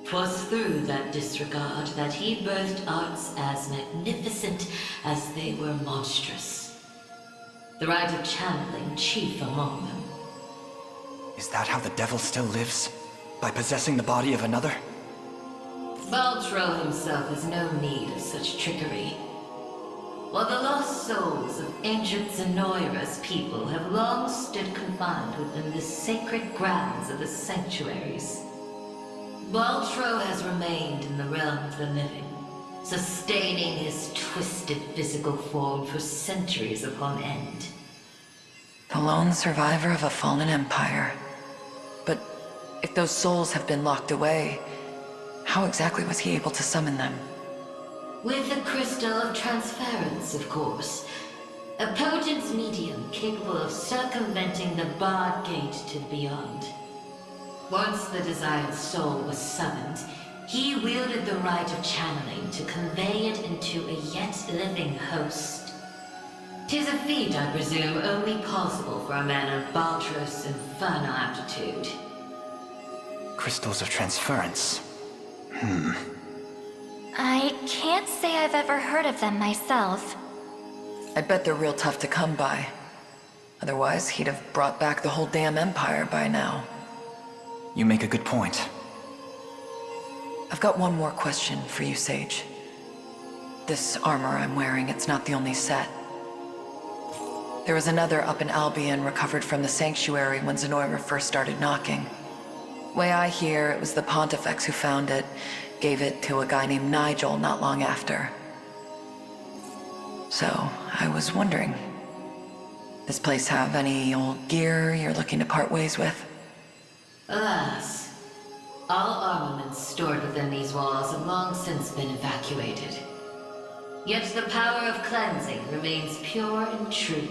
'Twas through that disregard that he birthed arts as magnificent as they were monstrous. The rite of channeling chief among them. Is that how the devil still lives? By possessing the body of another? Baltro himself has no need of such trickery. While the lost souls of ancient Zenoira's people have long stood confined within the sacred grounds of the Sanctuaries, Baltro has remained in the realm of the living, sustaining his twisted physical form for centuries upon end. The lone survivor of a fallen empire. But if those souls have been locked away, how exactly was he able to summon them? With the crystal of transference, of course. A potent medium capable of circumventing the barred gate to the beyond. Once the desired soul was summoned, he wielded the rite of channeling to convey it into a yet living host. 'Tis a feat, I presume, only possible for a man of Baltro's infernal aptitude. Crystals of transference. I can't say I've ever heard of them myself. I bet they're real tough to come by. Otherwise, he'd have brought back the whole damn empire by now. You make a good point. I've got one more question for you, Sage. This armor I'm wearing, it's not the only set. There was another up in Albion recovered from the Sanctuary when Zenoira first started knocking. Way I hear, it was the Pontifex who found it, gave it to a guy named Nigel not long after. So, I was wondering, this place have any old gear you're looking to part ways with? Alas, all armaments stored within these walls have long since been evacuated. Yet the power of cleansing remains pure and true.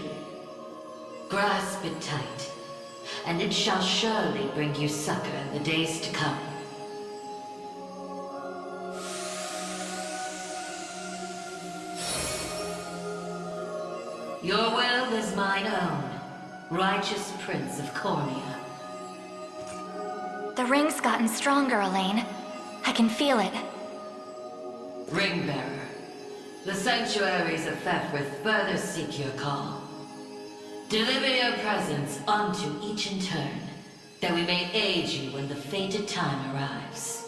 Grasp it tight, and it shall surely bring you succor in the days to come. Your will is mine own, righteous Prince of Cornea. The ring's gotten stronger, Alain. I can feel it. Ringbearer, the Sanctuaries of Fevrith further seek your call. Deliver your presence unto each in turn, that we may aid you when the fated time arrives.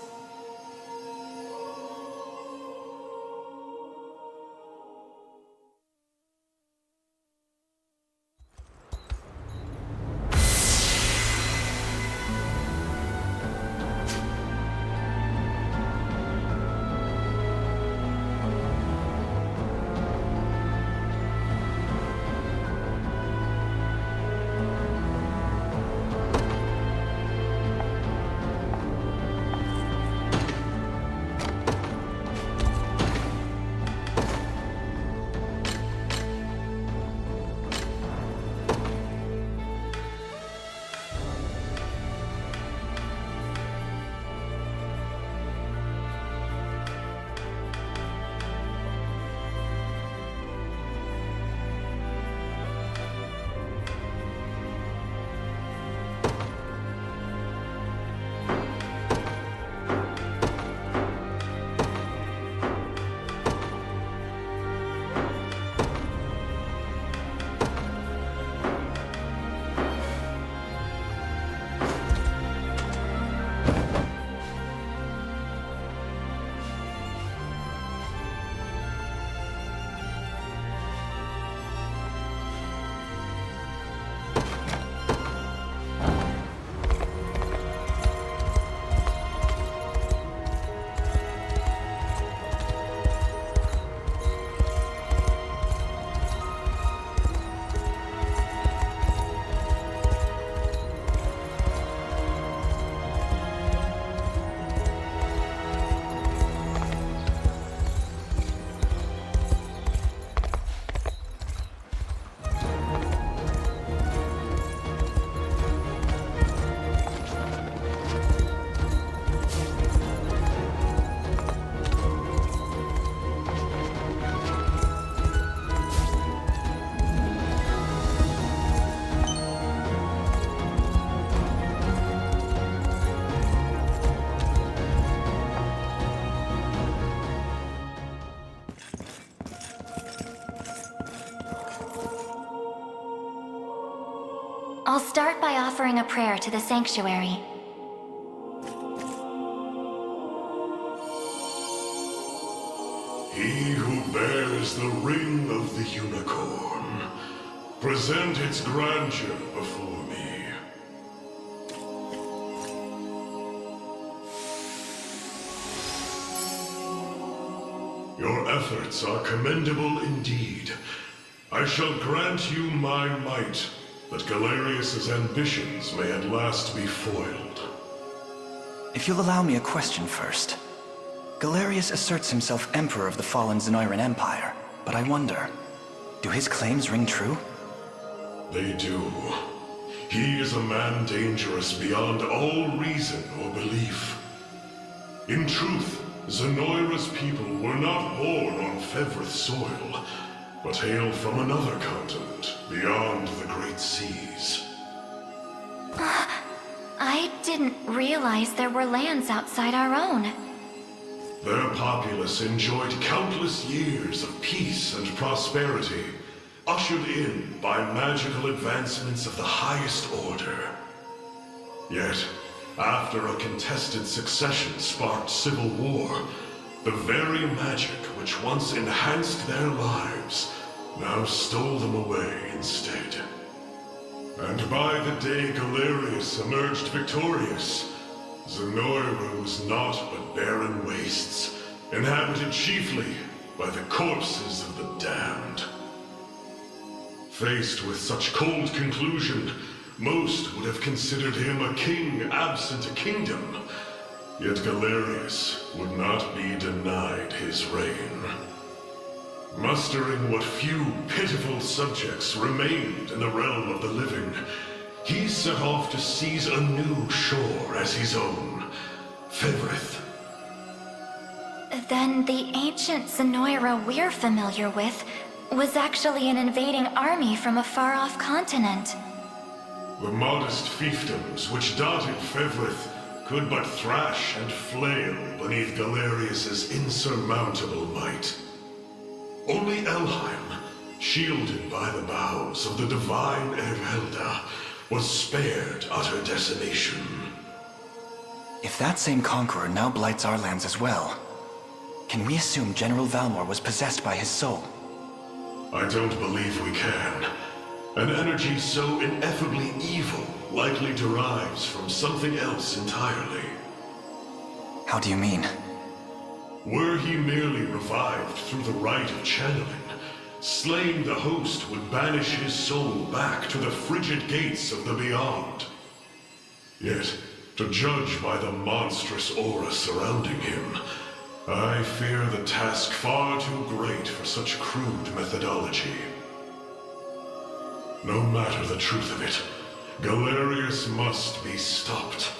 I'll start by offering a prayer to the Sanctuary. He who bears the ring of the unicorn, present its grandeur before me. Your efforts are commendable indeed. I shall grant you my might, that Galerius's ambitions may at last be foiled. If you'll allow me a question first. Galerius asserts himself Emperor of the fallen Zenoiran Empire, but I wonder, do his claims ring true? They do. He is a man dangerous beyond all reason or belief. In truth, Zenoira's people were not born on Fevrith soil, but hail from another continent, beyond the Great Seas. I didn't realize there were lands outside our own. Their populace enjoyed countless years of peace and prosperity, ushered in by magical advancements of the highest order. Yet, after a contested succession sparked civil war, the very magic which once enhanced their lives now stole them away instead. And by the day Galerius emerged victorious, Zenoira was naught but barren wastes, inhabited chiefly by the corpses of the damned. Faced with such cold conclusion, most would have considered him a king absent a kingdom. Yet Galerius would not be denied his reign. Mustering what few pitiful subjects remained in the realm of the living, he set off to seize a new shore as his own, Fevrith. Then the ancient Zenoira we're familiar with was actually an invading army from a far-off continent. The modest fiefdoms which dotted Fevrith could but thrash and flail beneath Galerius's insurmountable might. Only Elheim, shielded by the boughs of the divine Erelda, was spared utter decimation. If that same conqueror now blights our lands as well, can we assume General Valmor was possessed by his soul? I don't believe we can. An energy so ineffably evil likely derives from something else entirely. How do you mean? Were he merely revived through the rite of channeling, slaying the host would banish his soul back to the frigid gates of the beyond. Yet, to judge by the monstrous aura surrounding him, I fear the task far too great for such crude methodology. No matter the truth of it, Galerius must be stopped.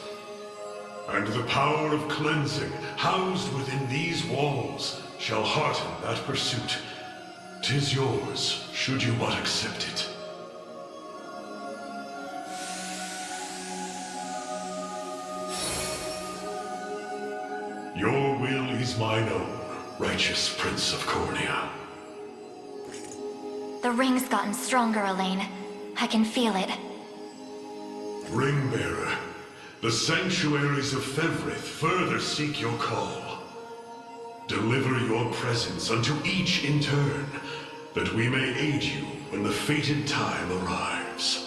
And the power of cleansing housed within these walls shall hearten that pursuit. 'Tis yours, should you but accept it. Your will is mine own, righteous Prince of Cornea. The ring's gotten stronger, Alain. I can feel it. Ringbearer, the Sanctuaries of Fevrith further seek your call. Deliver your presence unto each in turn, that we may aid you when the fated time arrives.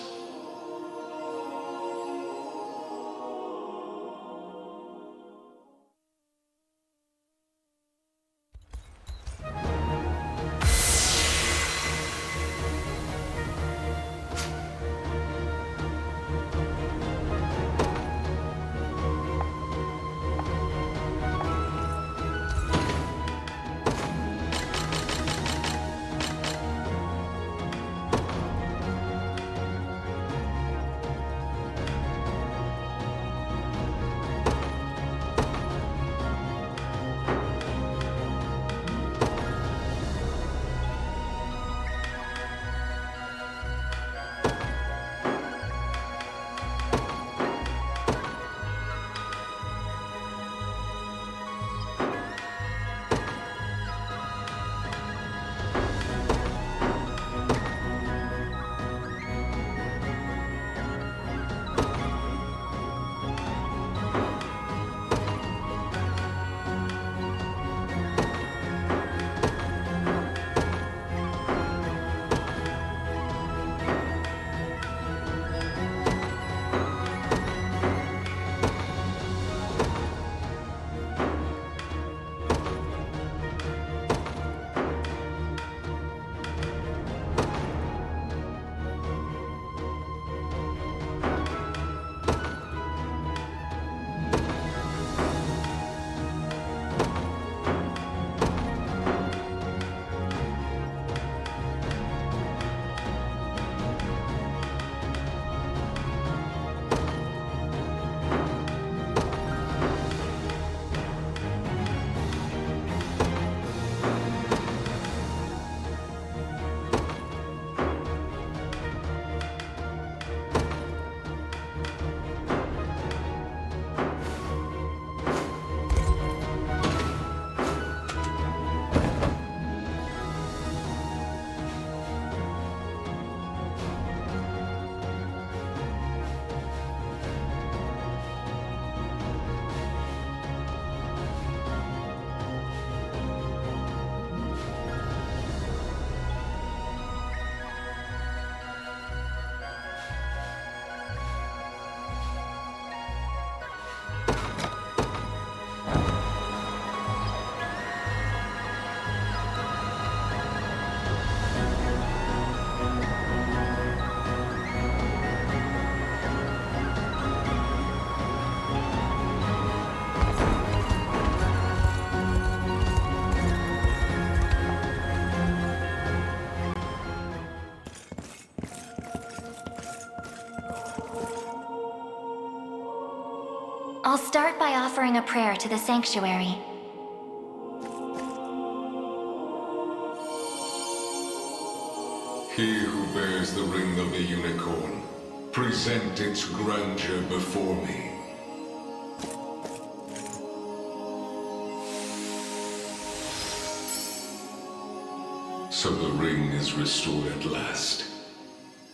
I'll start by offering a prayer to the Sanctuary. He who bears the ring of the unicorn, present its grandeur before me. So the ring is restored at last.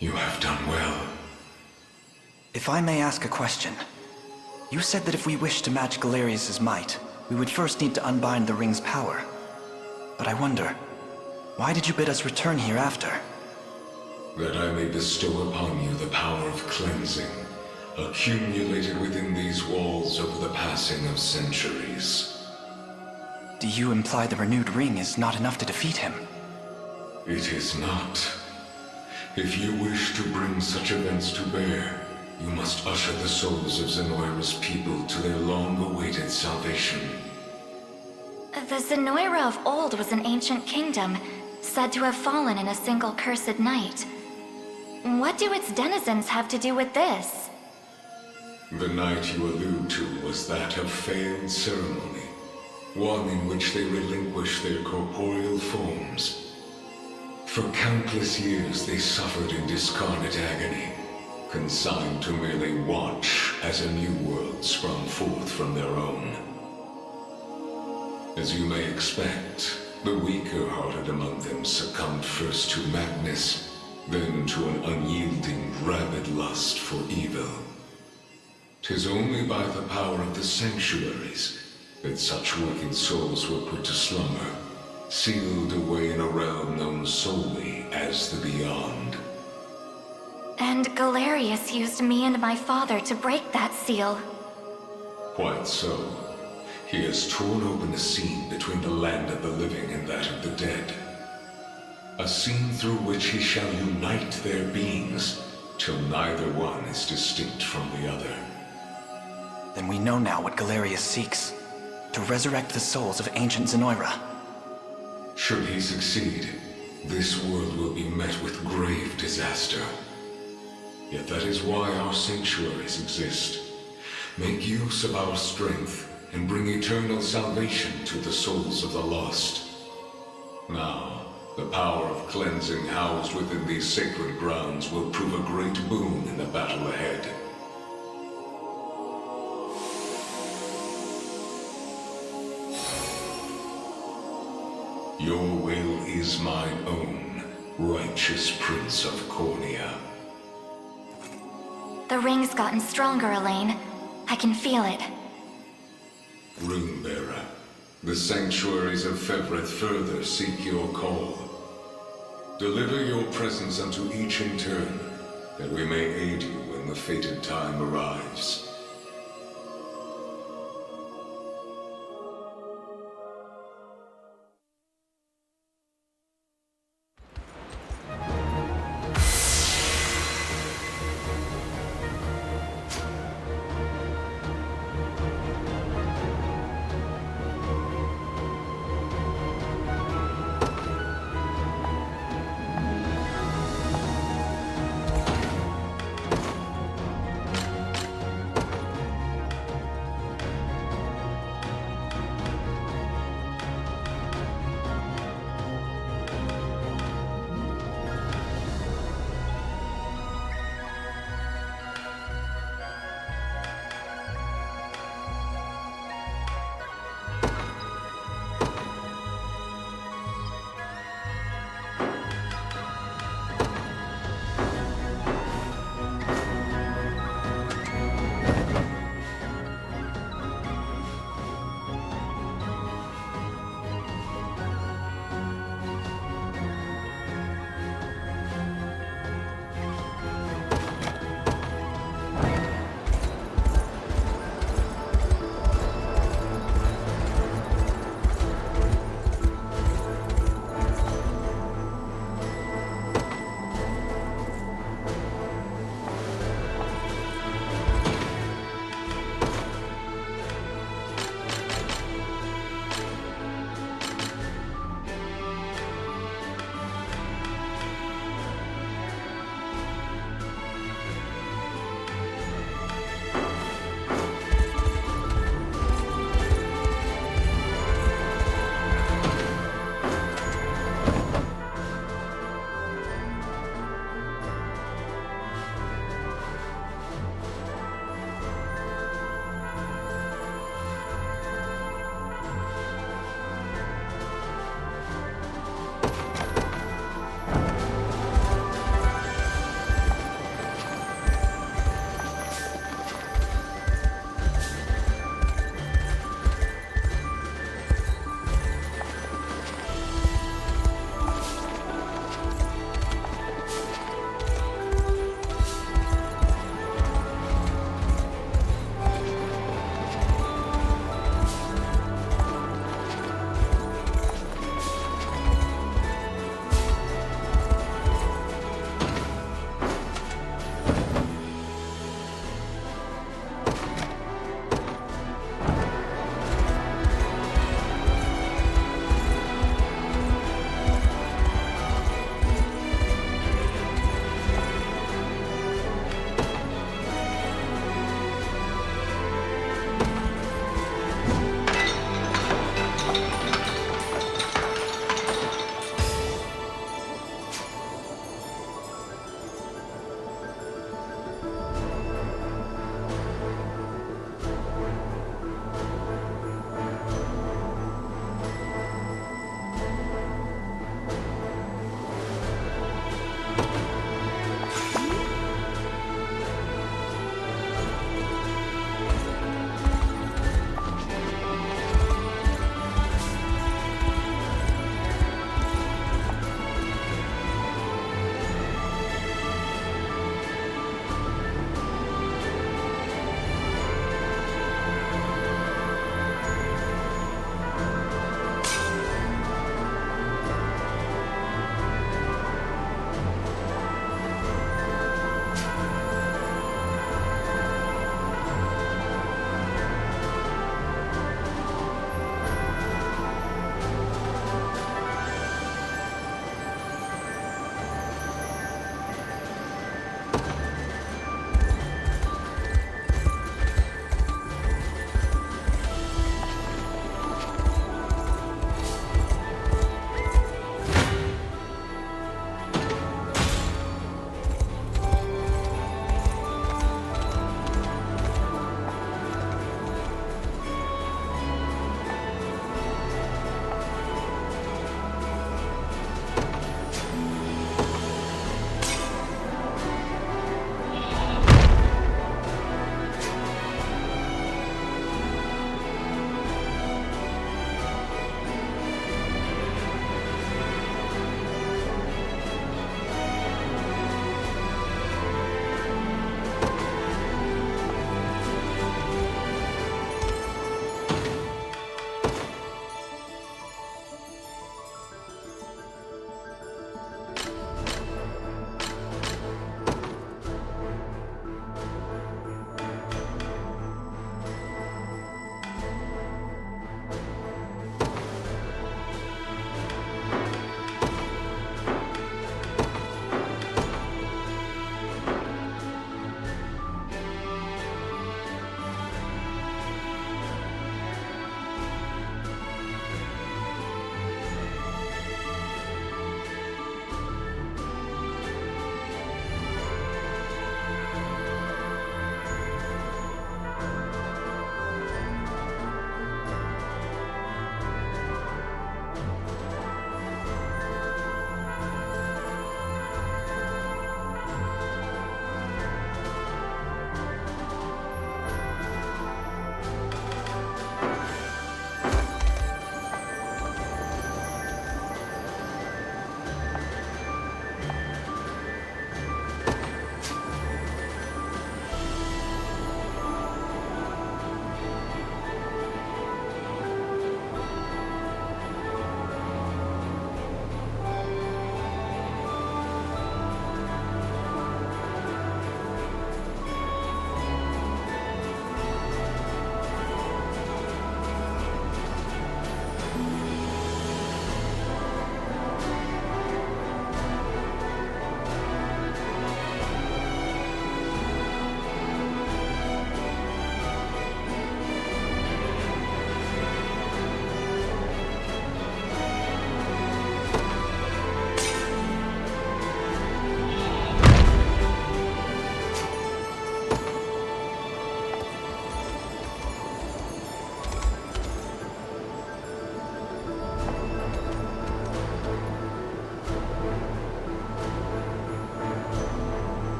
You have done well. If I may ask a question. You said that if we wish to match Galerius' might, we would first need to unbind the ring's power. But I wonder, why did you bid us return here after? That I may bestow upon you the power of cleansing, accumulated within these walls over the passing of centuries. Do you imply the renewed ring is not enough to defeat him? It is not. If you wish to bring such events to bear, you must usher the souls of Zenoira's people to their long-awaited salvation. The Zenoira of old was an ancient kingdom, said to have fallen in a single cursed night. What do its denizens have to do with this? The night you allude to was that of failed ceremony, one in which they relinquished their corporeal forms. For countless years they suffered in discarnate agony, consigned to merely watch as a new world sprung forth from their own. As you may expect, the weaker-hearted among them succumbed first to madness, then to an unyielding, rabid lust for evil. 'Tis only by the power of the Sanctuaries that such wicked souls were put to slumber, sealed away in a realm known solely as the Beyond. And Galerius used me and my father to break that seal. Quite so. He has torn open a seam between the land of the living and that of the dead. A seam through which he shall unite their beings, till neither one is distinct from the other. Then we know now what Galerius seeks. To resurrect the souls of ancient Zenoira. Should he succeed, this world will be met with grave disaster. Yet that is why our sanctuaries exist. Make use of our strength and bring eternal salvation to the souls of the lost. Now, the power of cleansing housed within these sacred grounds will prove a great boon in the battle ahead. Your will is mine own, righteous Prince of Cornea. The ring's gotten stronger, Alain. I can feel it. Runebearer, the Sanctuaries of Fevrith further seek your call. Deliver your presence unto each in turn, that we may aid you when the fated time arrives.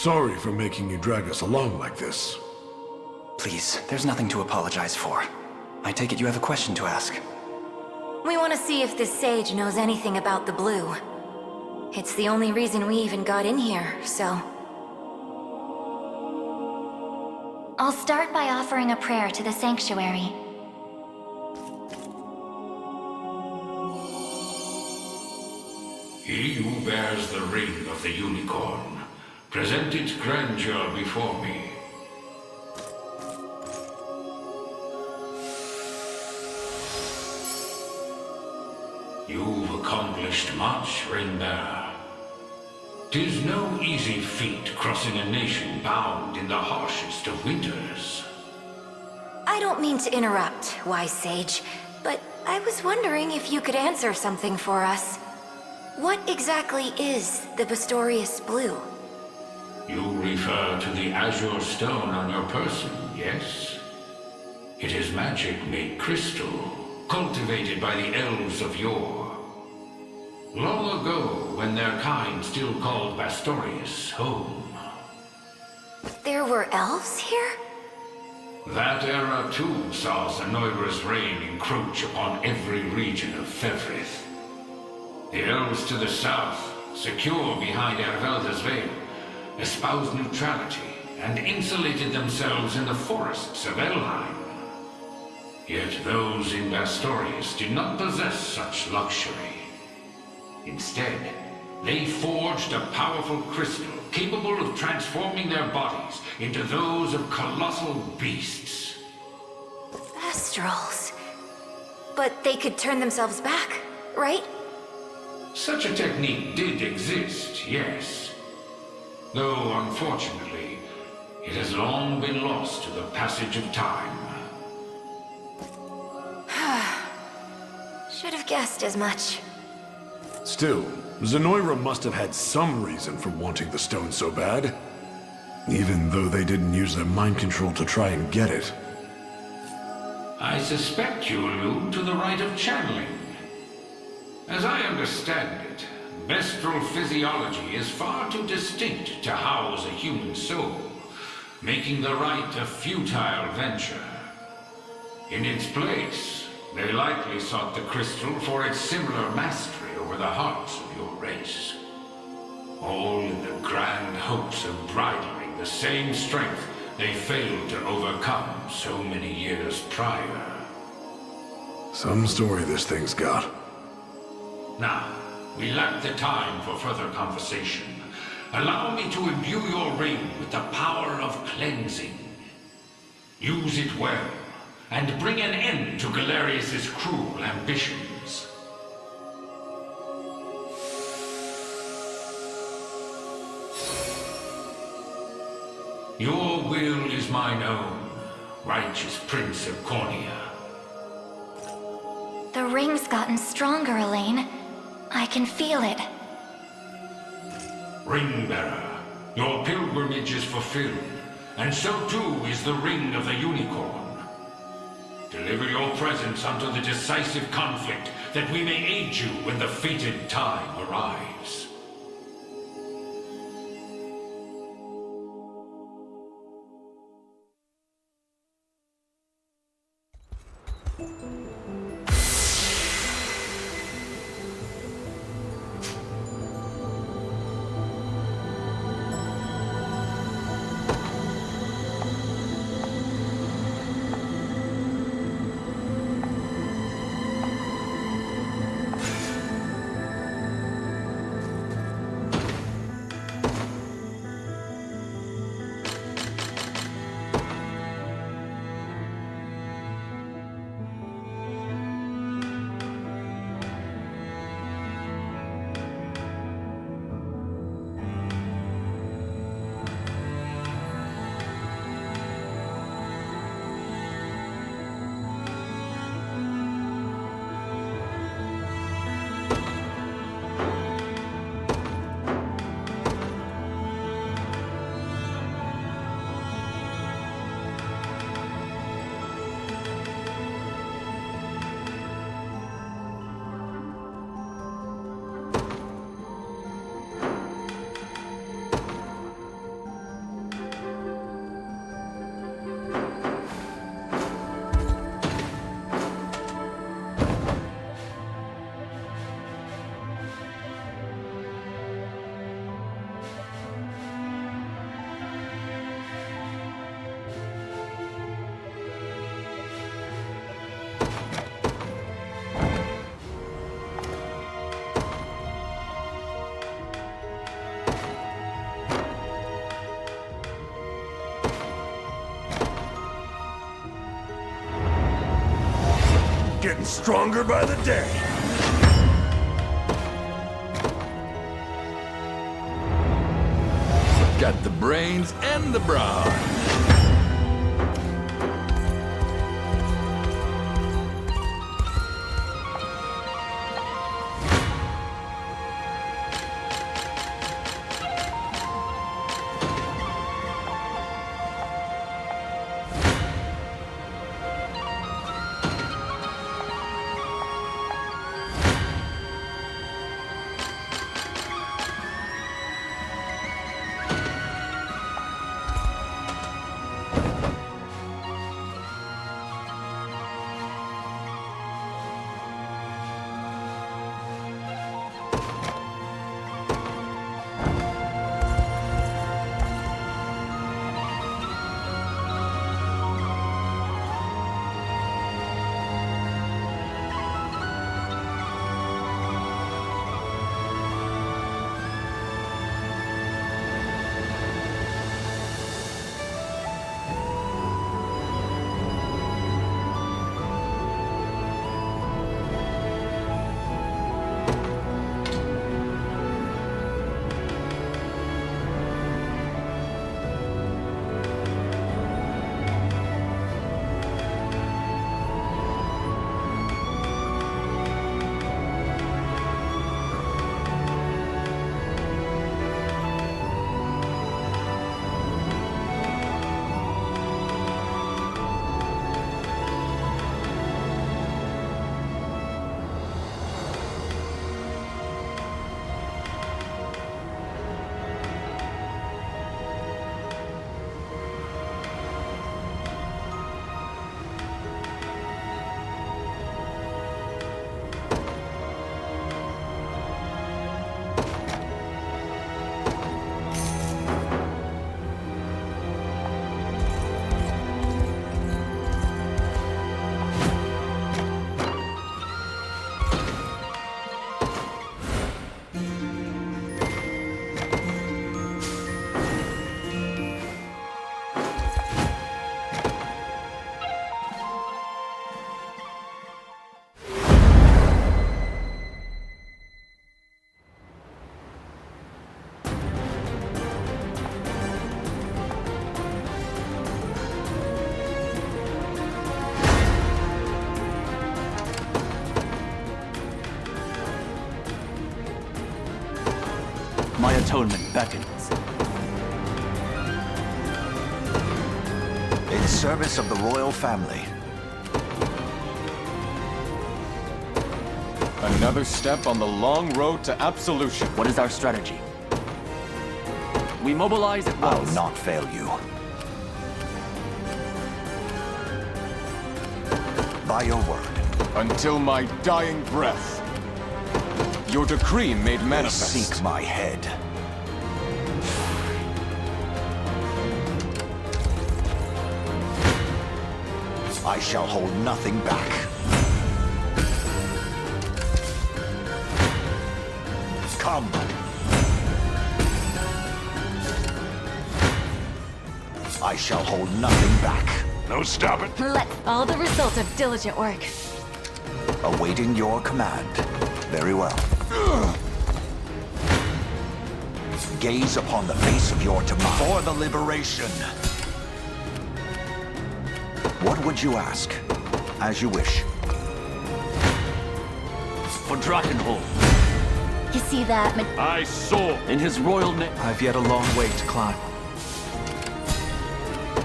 Sorry for making you drag us along like this. Please, there's nothing to apologize for. I take it you have a question to ask. We want to see if this sage knows anything about the blue. It's the only reason we even got in here, so... I'll start by offering a prayer to the Sanctuary. He who bears the ring of the unicorn, present its grandeur before me. You've accomplished much, Ring-bearer. 'Tis no easy feat crossing a nation bound in the harshest of winters. I don't mean to interrupt, wise sage, but I was wondering if you could answer something for us. What exactly is the Bastorius Blue? You refer to the azure stone on your person, yes? It is magic made crystal, cultivated by the elves of yore. Long ago, when their kind still called Bastorius home. There were elves here? That era too saw Zenoira's reign encroach upon every region of Fevrith. The elves to the south, secure behind Ervelda's veil, espoused neutrality and insulated themselves in the forests of Elheim. Yet those in Bastorius did not possess such luxury. Instead, they forged a powerful crystal capable of transforming their bodies into those of colossal beasts. Astrals. But they could turn themselves back, right? Such a technique did exist, yes. Though, unfortunately, it has long been lost to the passage of time. Should have guessed as much. Still, Zenoira must have had some reason for wanting the stone so bad. Even though they didn't use their mind control to try and get it. I suspect you allude to the rite of channeling. As I understand it, Bestral physiology is far too distinct to house a human soul, making the rite a futile venture. In its place, they likely sought the crystal for its similar mastery over the hearts of your race. All in the grand hopes of bridling the same strength they failed to overcome so many years prior. Some story this thing's got. Now, we lack the time for further conversation. Allow me to imbue your ring with the power of cleansing. Use it well, and bring an end to Galerius's cruel ambitions. Your will is mine own, righteous Prince of Cornea. The ring's gotten stronger, Alain. I can feel it. Ring-bearer, your pilgrimage is fulfilled, and so too is the ring of the unicorn. Deliver your presence unto the decisive conflict, that we may aid you when the fated time arrives. getting stronger by the day. Got the brains and the brawn. My atonement beckons. In service of the royal family. Another step on the long road to absolution. What is our strategy? We mobilize at once. I'll not fail you. By your word. Until my dying breath. Your decree made manifest. They seek my head. I shall hold nothing back. Come. I shall hold nothing back. No stopping. All the result of diligent work. Awaiting your command. Very well. Gaze upon the face of your demise. For the liberation. What would you ask? As you wish. For Drakenhold. You see that? I saw. In his royal name. I've yet a long way to climb.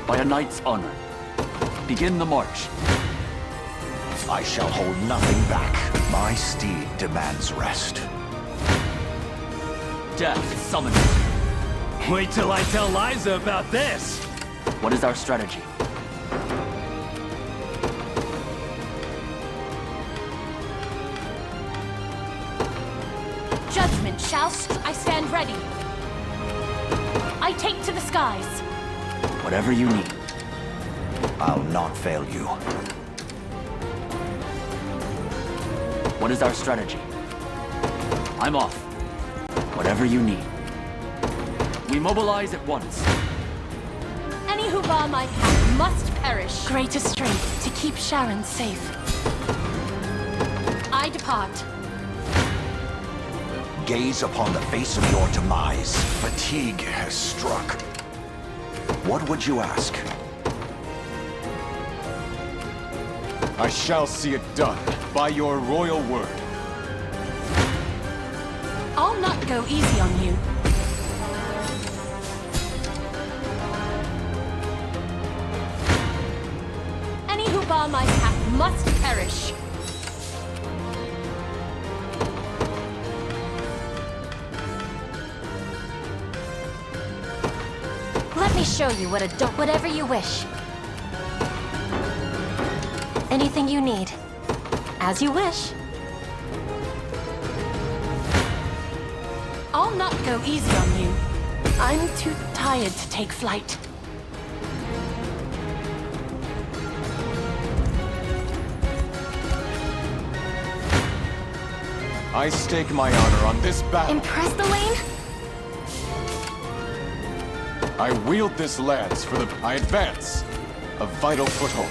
By a knight's honor. Begin the march. I shall hold nothing back. My steed demands rest. Death summons. Wait till I tell Liza about this! What is our strategy? Judgment shall I stand ready. I take to the skies. Whatever you need. I'll not fail you. What is our strategy? I'm off. Whatever you need. We mobilize at once. Any who bar my path must perish. Greatest strength to keep Sharon safe. I depart. Gaze upon the face of your demise. Fatigue has struck. What would you ask? I shall see it done, by your royal word. I'll not go easy on you. Any who bar my path must perish. Let me show you what a whatever you wish. Anything you need. As you wish. I'll not go easy on you. I'm too tired to take flight. I stake my honor on this battle. Impressed, Alain? I wield this lance for the... I advance. A vital foothold.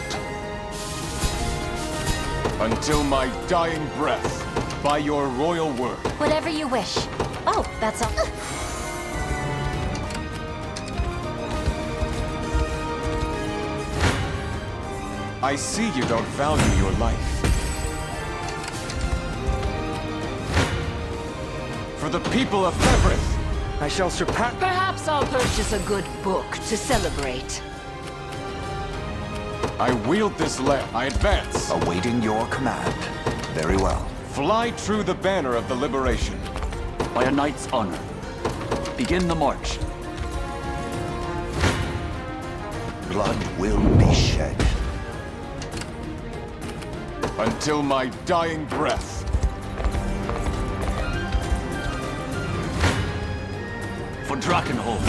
Until my dying breath, by your royal word. Whatever you wish. Oh, that's all. I see you don't value your life. For the people of Fevrith, I shall surpass... Perhaps I'll purchase a good book to celebrate. I wield this lance. I advance. Awaiting your command. Very well. Fly true the banner of the liberation. By a knight's honor. Begin the march. Blood will be shed. Until my dying breath. For Drakenholm.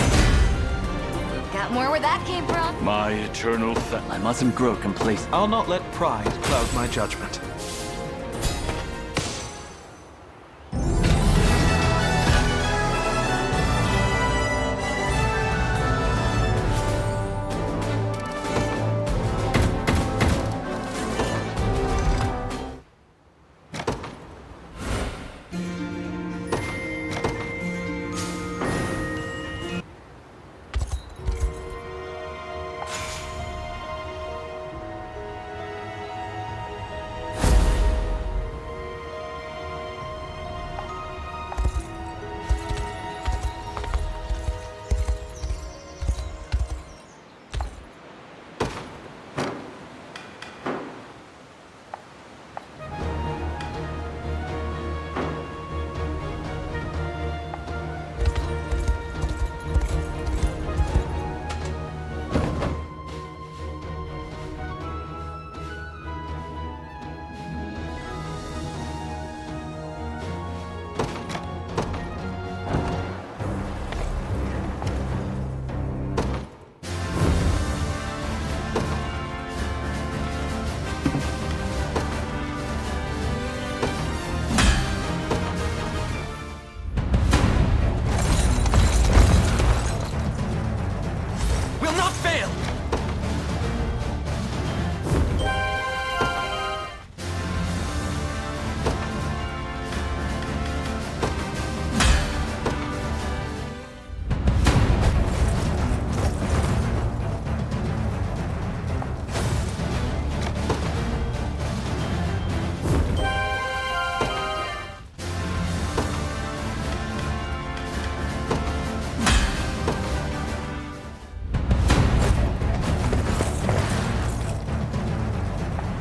Got more where that came from? My eternal I mustn't grow complacent. I'll not let pride cloud my judgment.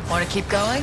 Want to keep going?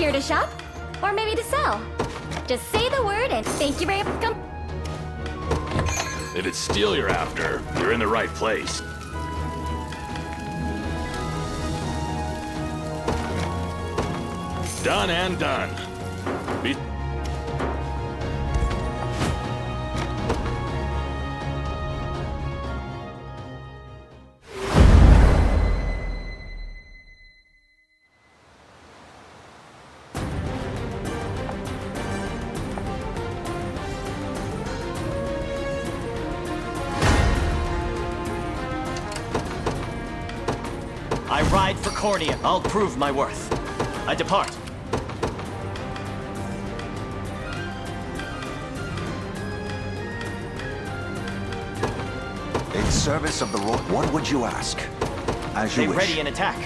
Here to shop? Or maybe to sell? Just say the word and thank you very much. If it's steel you're after, you're in the right place. Done and done. I ride for Cornea. I'll prove my worth. I depart. In service of the Lord, what would you ask? As you They wish. ready an attack.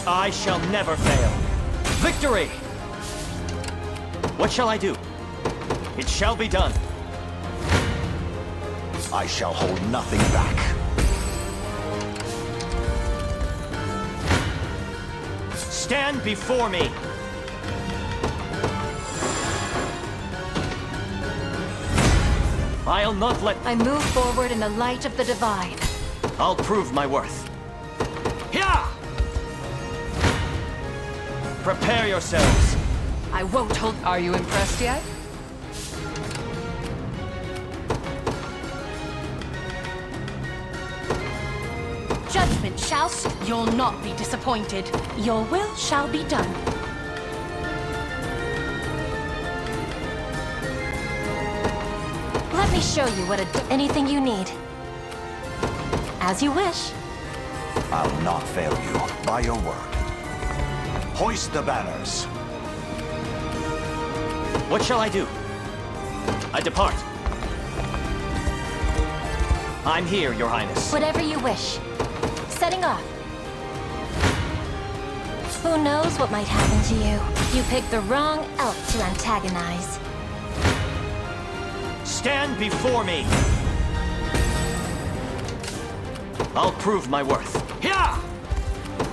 I shall never fail. Victory! What shall I do? It shall be done. I shall hold nothing back. Stand before me! I'll not let... I move forward in the light of the divine. I'll prove my worth. Here! Prepare yourselves. I won't hold... Are you impressed yet? Judgment shall... You'll not be disappointed. Your will shall be done. Let me show you what anything you need. As you wish. I'll not fail you, by your word. Hoist the banners. What shall I do? I depart. I'm here, Your Highness. Whatever you wish. Setting off. Who knows what might happen to you? You picked the wrong elf to antagonize. Stand before me! I'll prove my worth. Here!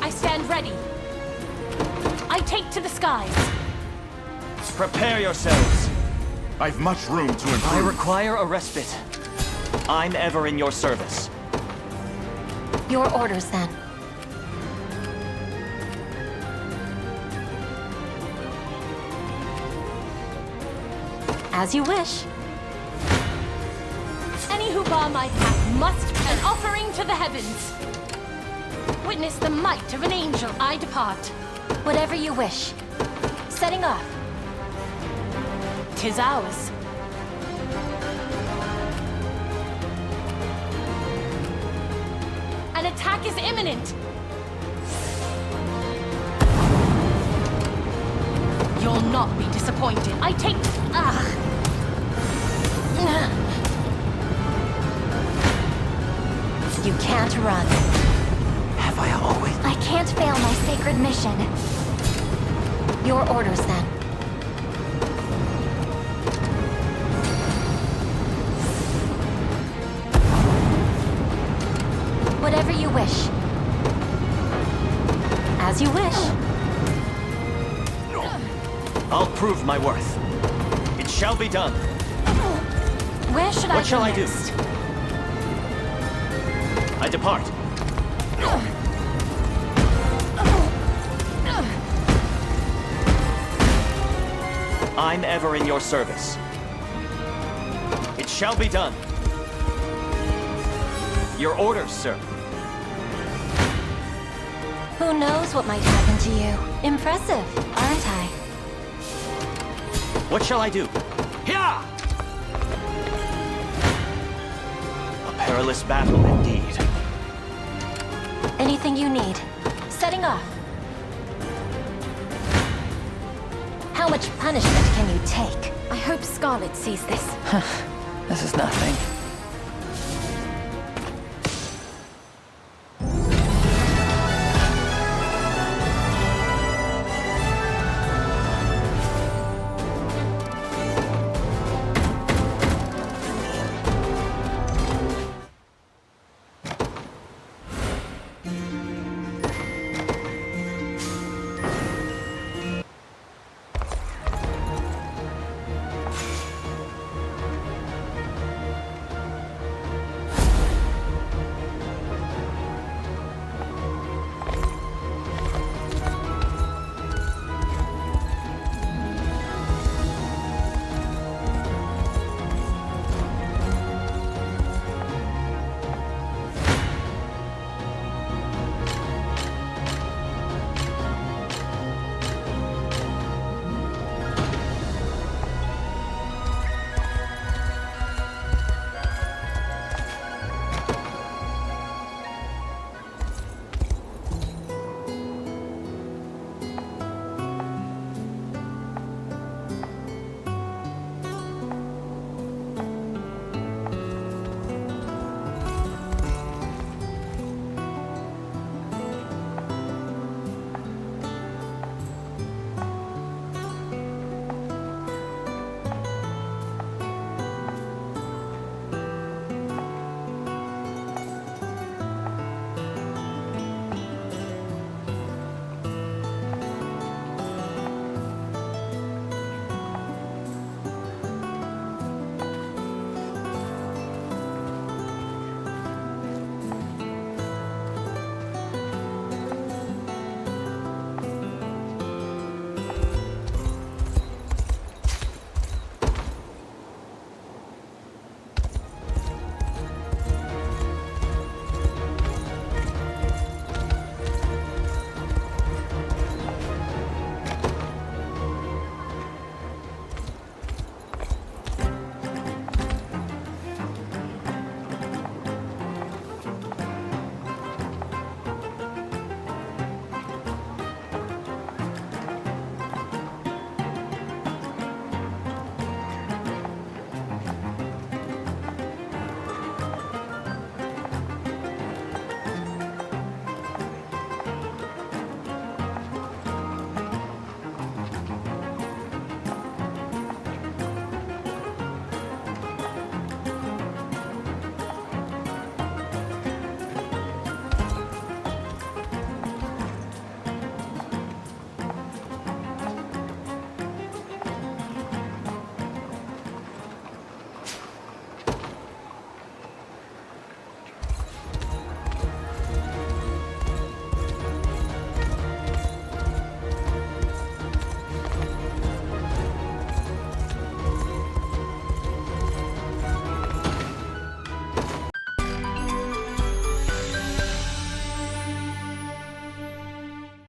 I stand ready. I take to the skies. Prepare yourselves. I've much room to improve. I require a respite. I'm ever in your service. Your orders, then. As you wish. Any who bar my path must an offering to the heavens. Witness the might of an angel. I depart. Whatever you wish. Setting off. 'Tis ours. An attack is imminent. You'll not be disappointed. I take... You can't run. Have I always... I can't fail my sacred mission. Your orders, then. Whatever you wish. As you wish. I'll prove my worth. It shall be done. Where should I go What shall I do? next? I depart. I'm ever in your service. It shall be done. Your orders, sir. Who knows what might happen to you? Impressive, aren't I? What shall I do? Here! A perilous battle indeed. Anything you need. Setting off. How much punishment can you take? I hope Scarlet sees this. This is nothing.